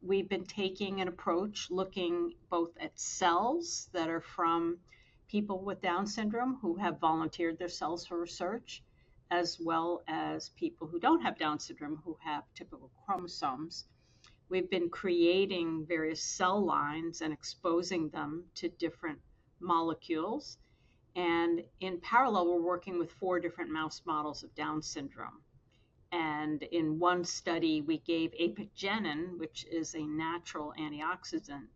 we've been taking an approach looking both at cells that are from people with Down syndrome who have volunteered their cells for research, as well as people who don't have Down syndrome who have typical chromosomes. We've been creating various cell lines and exposing them to different molecules. And in parallel, we're working with 4 different mouse models of Down syndrome. And in one study, we gave apigenin, which is a natural antioxidant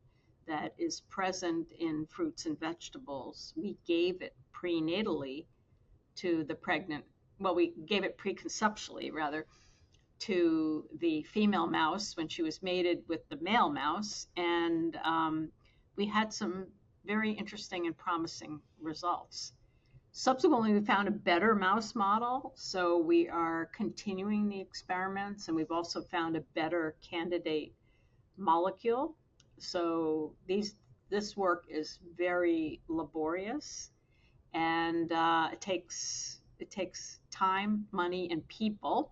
that is present in fruits and vegetables. We gave it prenatally to the pregnant, well, we gave it preconceptually, rather, to the female mouse when she was mated with the male mouse. And we had some very interesting and promising results. Subsequently, we found a better mouse model, so we are continuing the experiments, and we've also found a better candidate molecule. So this work is very laborious, and it takes time, money, and people.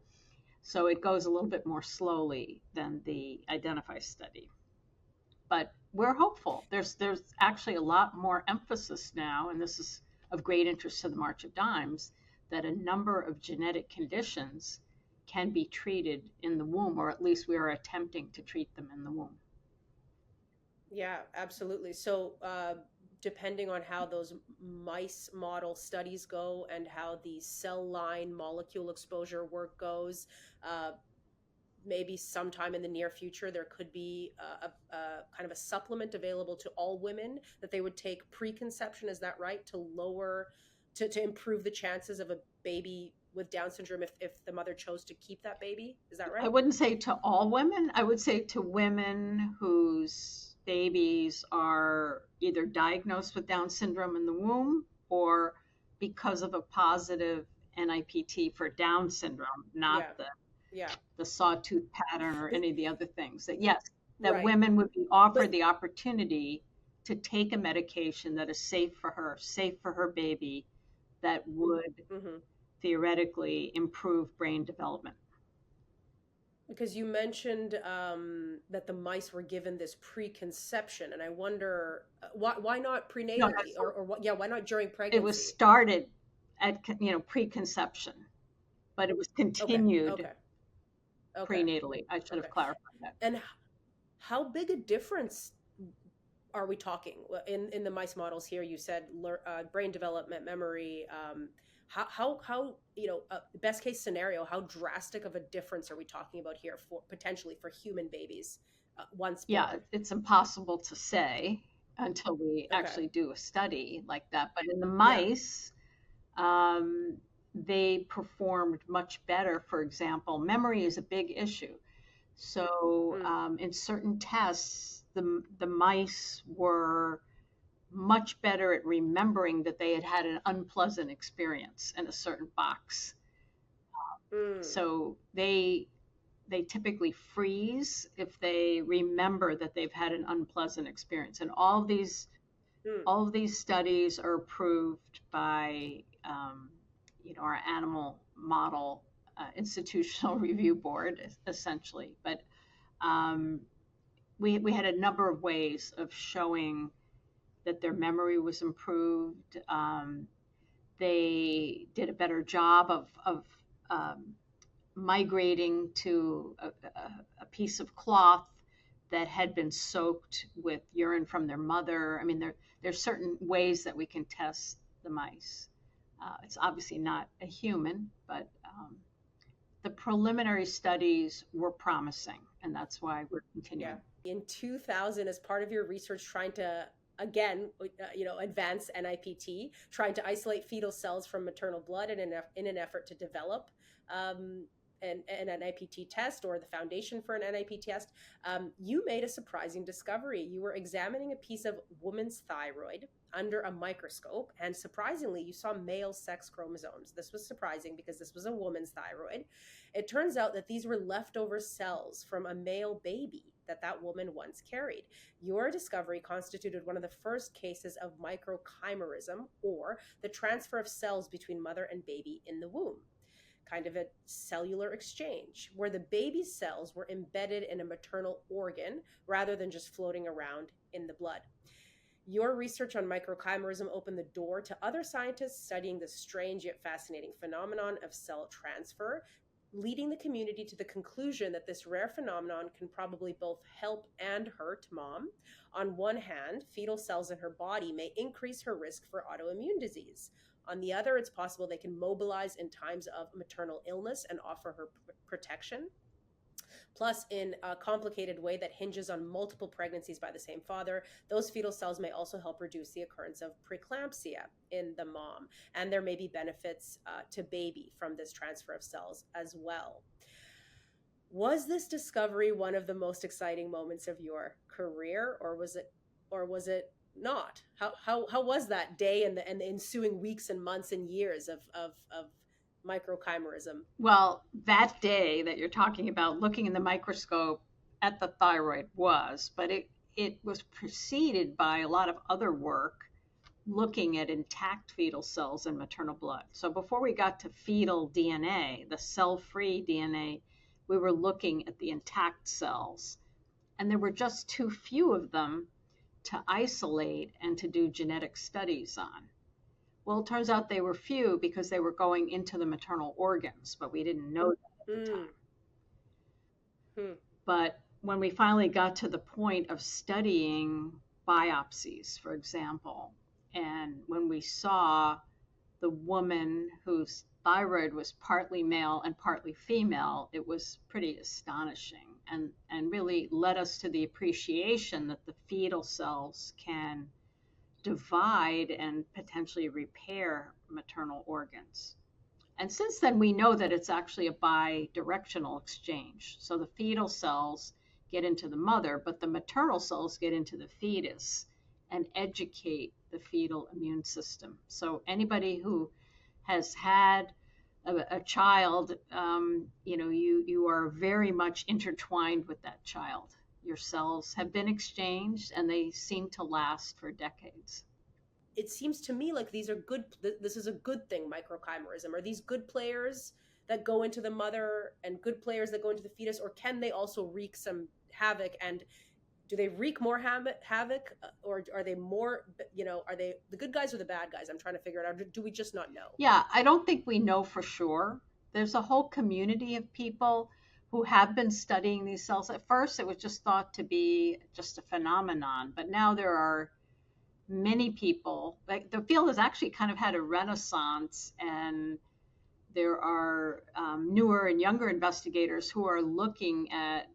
So it goes a little bit more slowly than the Identify study. But we're hopeful. There's actually a lot more emphasis now, and this is of great interest to the March of Dimes, that a number of genetic conditions can be treated in the womb, or at least we are attempting to treat them in the womb. Yeah, absolutely. So, depending on how those mice model studies go and how the cell line molecule exposure work goes, uh, maybe sometime in the near future there could be a kind of a supplement available to all women that they would take preconception. Is that right? To lower, to improve the chances of a baby with Down syndrome if the mother chose to keep that baby. Is that I right? wouldn't say to all women. I would say to women whose babies are either diagnosed with Down syndrome in the womb or because of a positive NIPT for Down syndrome, Yeah. not Yeah. the sawtooth pattern or Is- any of the other things. That yes, that right. women would be offered But the opportunity to take a medication that is safe for her, safe for her baby, that would mhm. theoretically improve brain development. Because you mentioned that the mice were given this preconception, and I wonder why not No, prenatally, or what? Yeah, why not during it was pregnancy? started at preconception, but it was Okay, continued okay, okay, prenatally. I should have okay. clarified that. And how big a difference are we talking? In the mice models here? You said brain development, memory. How best case scenario? How drastic of a difference are we talking about here for potentially for human babies once Yeah, born? it's impossible to say until we Okay, actually do a study like that. But in the yeah. mice, um, they performed much better. For example, memory is a big issue. So Mm, in certain tests, the mice were much better at remembering that they had had an unpleasant experience in a certain box. mm, So they typically freeze if they remember that they've had an unpleasant experience. And mm. all of these studies are approved by our animal model institutional review board, essentially. But um, we had a number of ways of showing that their memory was improved. They did a better job of um, migrating to a piece of cloth that had been soaked with urine from their mother. I mean, there's certain ways that we can test the mice. It's obviously not a human, but the preliminary studies were promising, and that's why we're Yeah. continuing. In 2000, as part of your research, trying to again, advance NIPT, trying to isolate fetal cells from maternal blood in an effort to develop um, an NIPT test or the foundation for an NIPT test, you made a surprising discovery. You were examining a piece of woman's thyroid under a microscope, and surprisingly, you saw male sex chromosomes. This was surprising because this was a woman's thyroid. It turns out that these were leftover cells from a male baby that woman once carried. Your discovery constituted one of the first cases of microchimerism, or the transfer of cells between mother and baby in the womb, kind of a cellular exchange, where the baby's cells were embedded in a maternal organ rather than just floating around in the blood. Your research on microchimerism opened the door to other scientists studying this strange yet fascinating phenomenon of cell transfer, leading the community to the conclusion that this rare phenomenon can probably both help and hurt mom. On one hand, fetal cells in her body may increase her risk for autoimmune disease. On the other, it's possible they can mobilize in times of maternal illness and offer her protection. Plus, in a complicated way that hinges on multiple pregnancies by the same father, those fetal cells may also help reduce the occurrence of preeclampsia in the mom. And there may be benefits to baby from this transfer of cells as well. Was this discovery one of the most exciting moments of your career, or was it not? How was that day and the ensuing weeks and months and years of microchimerism? Well, that day that you're talking about, looking in the microscope at the thyroid but it was preceded by a lot of other work looking at intact fetal cells in maternal blood. So before we got to fetal DNA, the cell-free DNA, we were looking at the intact cells. And there were just too few of them to isolate and to do genetic studies on. Well, it turns out they were few because they were going into the maternal organs, but we didn't know that at the time. But when we finally got to the point of studying biopsies, for example, and when we saw the woman whose thyroid was partly male and partly female, it was pretty astonishing and really led us to the appreciation that the fetal cells can divide and potentially repair maternal organs. And since then, we know that it's actually a bi-directional exchange. So the fetal cells get into the mother, but the maternal cells get into the fetus and educate the fetal immune system. So anybody who has had a child, you are very much intertwined with that child. Your cells have been exchanged and they seem to last for decades. It seems to me like these are good, this is a good thing, microchimerism. Are these good players that go into the mother and good players that go into the fetus, or can they also wreak some havoc? And do they wreak more havoc, or are they more, are they the good guys or the bad guys? I'm trying to figure it out. Do we just not know? Yeah, I don't think we know for sure. There's a whole community of people who have been studying these cells. At first, it was just thought to be just a phenomenon, but now there are many people. Like, the field has actually kind of had a renaissance, and there are newer and younger investigators who are looking at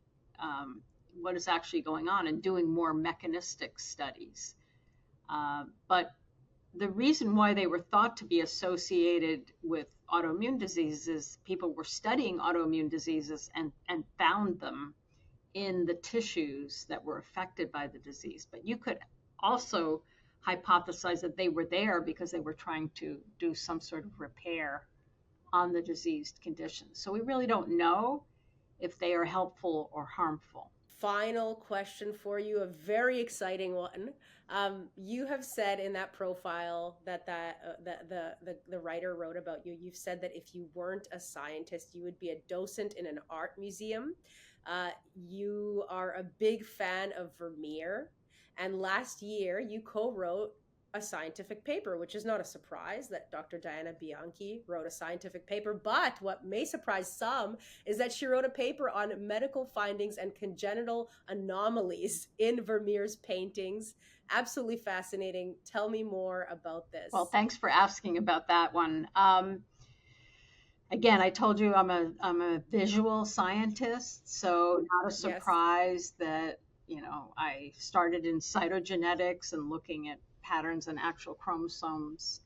what is actually going on and doing more mechanistic studies. But the reason why they were thought to be associated with autoimmune diseases, people were studying autoimmune diseases and found them in the tissues that were affected by the disease. But you could also hypothesize that they were there because they were trying to do some sort of repair on the diseased condition. So we really don't know if they are helpful or harmful. Final question for you, a very exciting one. You have said in that profile that the writer wrote about you, you've said that if you weren't a scientist, you would be a docent in an art museum. You are a big fan of Vermeer. And last year, you co-wrote a scientific paper, which is not a surprise that Dr. Diana Bianchi wrote a scientific paper. But what may surprise some is that she wrote a paper on medical findings and congenital anomalies in Vermeer's paintings. Absolutely fascinating. Tell me more about this. Well, thanks for asking about that one. Again, I told you I'm a visual scientist, so not a surprise that I started in cytogenetics and looking at patterns in actual chromosomes.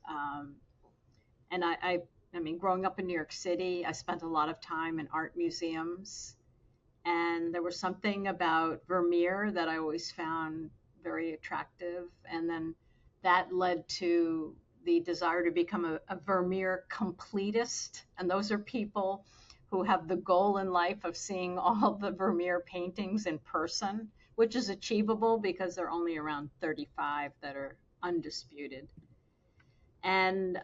And I mean, growing up in New York City, I spent a lot of time in art museums. And there was something about Vermeer that I always found very attractive. And then that led to the desire to become a Vermeer completist. And those are people who have the goal in life of seeing all the Vermeer paintings in person, which is achievable because there are only around 35 that are undisputed. And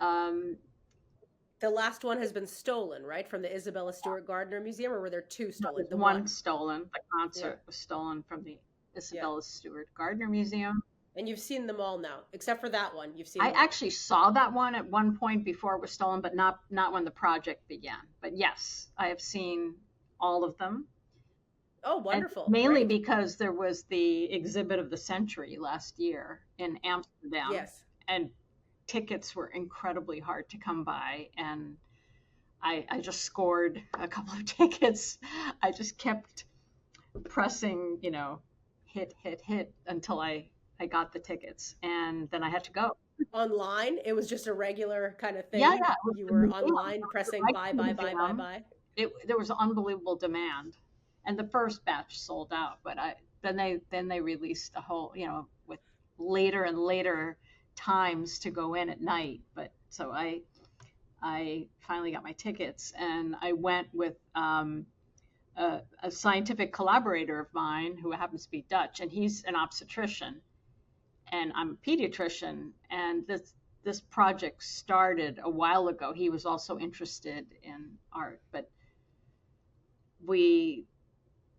the last one has been stolen, right, from the Isabella Stewart Gardner Museum, or were there two stolen? One stolen. The concert was stolen from the Isabella Stewart Gardner Museum. And you've seen them all now, except for that one. You've seen I them all. actually saw that one at one point before it was stolen, but not when the project began. But yes, I have seen all of them, Oh, and wonderful. mainly Great. because there was the exhibit of the century last year in Amsterdam, Yes. and tickets were incredibly hard to come by, and I just scored a couple of tickets. I just kept pressing, hit until I got the tickets, and then I had to go. Online, it was just a regular kind of Yeah, thing. yeah, it was You the were museum. online It was pressing right buy, to the buy, buy, buy, museum. buy. There was unbelievable demand, and the first batch sold out. But then they released a whole, with later and later times to go in at night. But so I finally got my tickets, and I went with a scientific collaborator of mine who happens to be Dutch, and he's an obstetrician, and I'm a pediatrician, and this project started a while ago. He was also interested in art, but we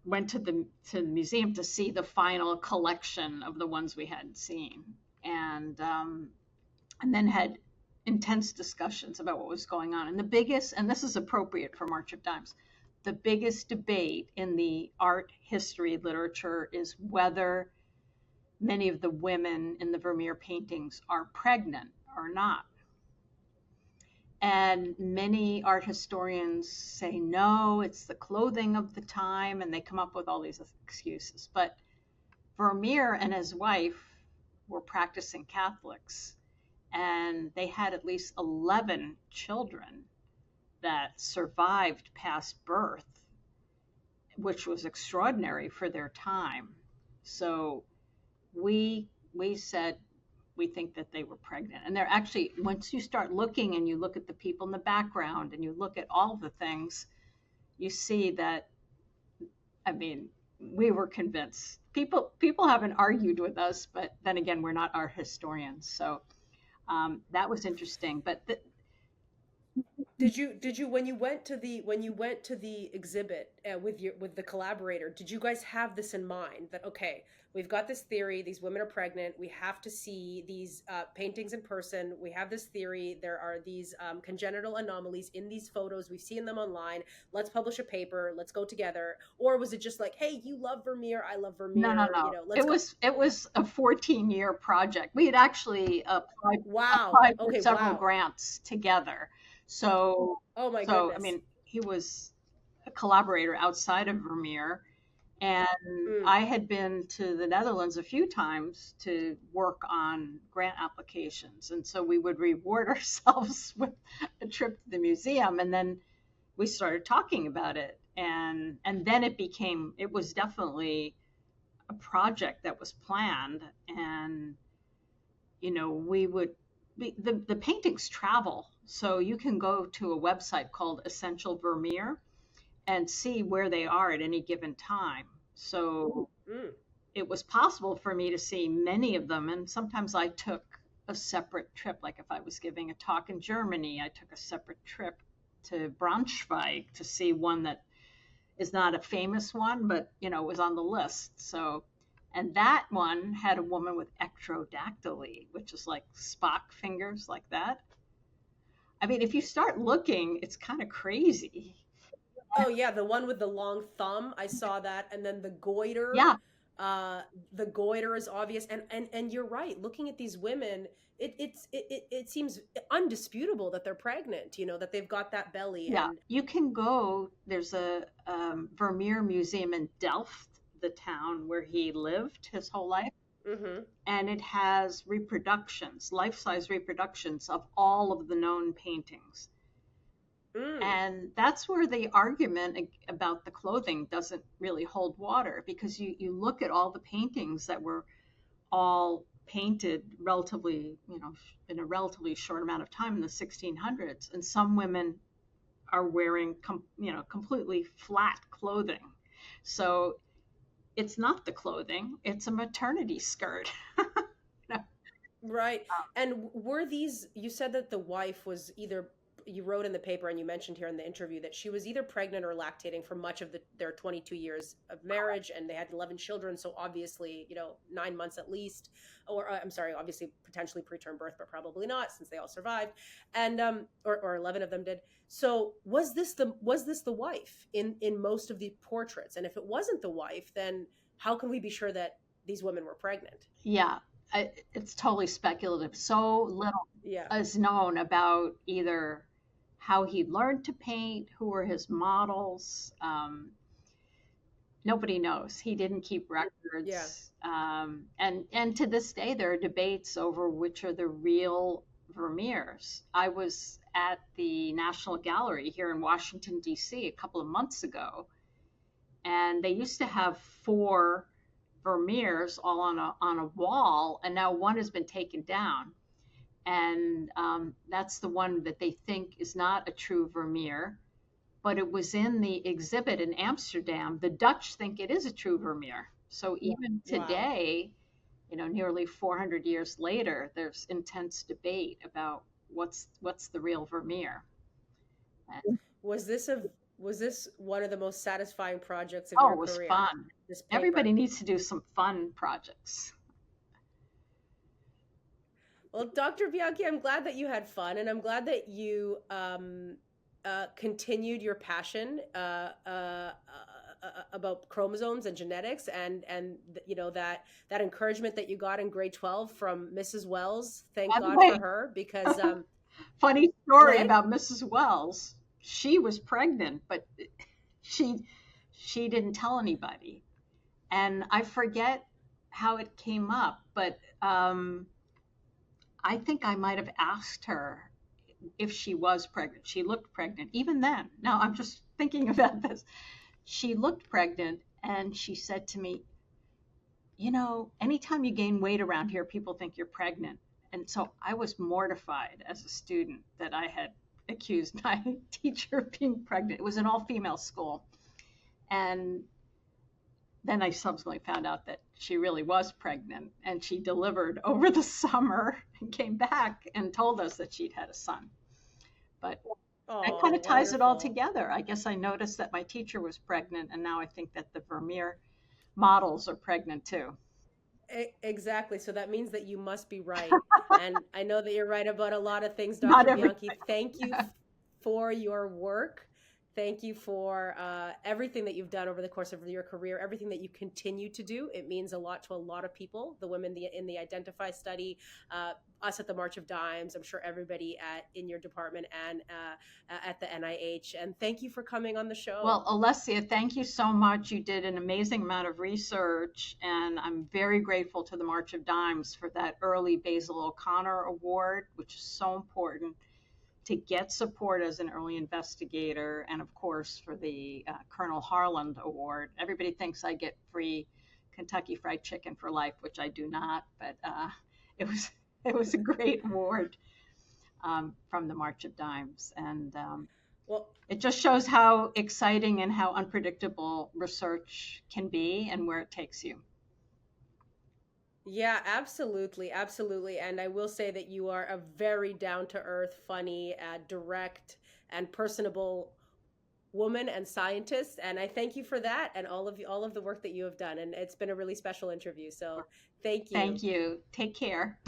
went to the museum to see the final collection of the ones we hadn't seen, and then had intense discussions about what was going on. And this is appropriate for March of Dimes, the biggest debate in the art history literature is whether many of the women in the Vermeer paintings are pregnant or not. And many art historians say no, it's the clothing of the time, and they come up with all these excuses. But Vermeer and his wife were practicing Catholics, and they had at least 11 children that survived past birth, which was extraordinary for their time. So we said we think that they were pregnant. And they're actually, once you start looking and you look at the people in the background and you look at all the things, you see that, I mean, we were convinced. People haven't argued with us, but then again, we're not art historians. So that was interesting. But Did you when you went to the exhibit with the collaborator, did you guys have this in mind that okay, we've got this theory, these women are pregnant, we have to see these paintings in person, we have this theory, there are these congenital anomalies in these photos, we've seen them online, let's publish a paper, let's go together, or was it just like, hey, you love Vermeer, I love no, no, Vermeer, no. let's It go? was it was a 14-year project. We had actually Wow. applied for Okay. several Wow. grants together. So Oh my so I goodness. mean, he was a collaborator outside of Vermeer, and Mm. I had been to the Netherlands a few times to work on grant applications, and so we would reward ourselves with a trip to the museum, and then we started talking about it, and then it was definitely a project that was planned, and we would the paintings travel, so you can go to a website called Essential Vermeer and see where they are at any given time. So Mm. it was possible for me to see many of them, and sometimes I took a separate trip. Like if I was giving a talk in Germany, I took a separate trip to Braunschweig to see one that is not a famous one, but was on the list. So, and that one had a woman with ectrodactyly, which is like Spock fingers, like that. I mean, if you start looking, it's kind of crazy. Oh yeah, the one with the long thumb. I saw that, and then Yeah, uh, the goiter is obvious, and you're right. Looking at these women, it seems undisputable that they're pregnant. That they've got that belly, yeah. and You can go. There's a Vermeer museum in Delft, the town where he lived his whole life, mm-hmm. and it has reproductions, life-size reproductions of all of the known paintings. Mm. And that's where the argument about the clothing doesn't really hold water, because you look at all the paintings that were all painted relatively, in a relatively short amount of time in the 1600s, and some women are wearing, completely flat clothing. So it's not the clothing, it's a maternity skirt. Right. And were these, you said that the wife was either you wrote in the paper and you mentioned here in the interview that she was either pregnant or lactating for much of their 22 years of marriage, and they had 11 children. So obviously, 9 months at least, or I'm sorry, obviously potentially preterm birth, but probably not since they all survived, and or 11 of them did. So was this the wife in most of the portraits? And if it wasn't the wife, then how can we be sure that these women were pregnant? Yeah, it's totally speculative. So little Yeah. is known about either how he learned to paint, who were his models. Nobody knows. He didn't keep Yeah. records, and to this day there are debates over which are the real Vermeers. I was at the National Gallery here in Washington D.C. a couple of months ago, and they used to have four Vermeers all on a wall, and now one has been taken down, and that's the one that they think is not a true Vermeer, but it was in the exhibit in Amsterdam. The Dutch think it is a true Vermeer. So even Wow. today, nearly 400 years later, there's intense debate about what's the real Vermeer. And, Was this a was this one of the most satisfying projects of oh, your it was career? fun. This Everybody paper. needs to do some fun projects. Well, Dr. Bianchi, I'm glad that you had fun, and I'm glad that you continued your passion about chromosomes and genetics, and that encouragement that you got in grade 12 from Mrs. Wells. Thank By the God for way, her, because funny go story ahead. about Mrs. Wells. She was pregnant, but she she didn't tell anybody. And I forget how it came up, but I think I might have asked her if she was pregnant. She looked pregnant even then. Now I'm just thinking about this. She looked pregnant, and she said to me, anytime you gain weight around here, people think you're pregnant. And so I was mortified as a student that I had accused my teacher of being pregnant. It was an all female school. And then I subsequently found out that she really was pregnant, and she delivered over the summer and came back and told us that she'd had a son. But that kind Oh, of ties it all wonderful. together. I guess I noticed that my teacher was pregnant, and now I think that the Vermeer models are pregnant too. Exactly. So that means that you must be right. And I know that you're right about a lot of things, Not Dr. everything. Bianchi. Thank you for your work. Thank you for everything that you've done over the course of your career, everything that you continue to do. It means a lot to a lot of people, the women in the Identify study, us at the March of Dimes, I'm sure everybody in your department and at the NIH. And thank you for coming on the show. Well, Alessia, thank you so much. You did an amazing amount of research, and I'm very grateful to the March of Dimes for that early Basil O'Connor Award, which is so important to get support as an early investigator, and of course for the Colonel Harland Award. Everybody thinks I get free Kentucky Fried Chicken for life, which I do not, but it was it was a great award from the March of Dimes, and Well, it just shows how exciting and how unpredictable research can be and where it takes you. yeah, absolutely, absolutely. And I will say that you are a very down to earth, funny, direct, and personable woman and scientist. And I thank you for that and all of the work that you have done. And it's been a really special interview. So thank you. Thank you. Take care.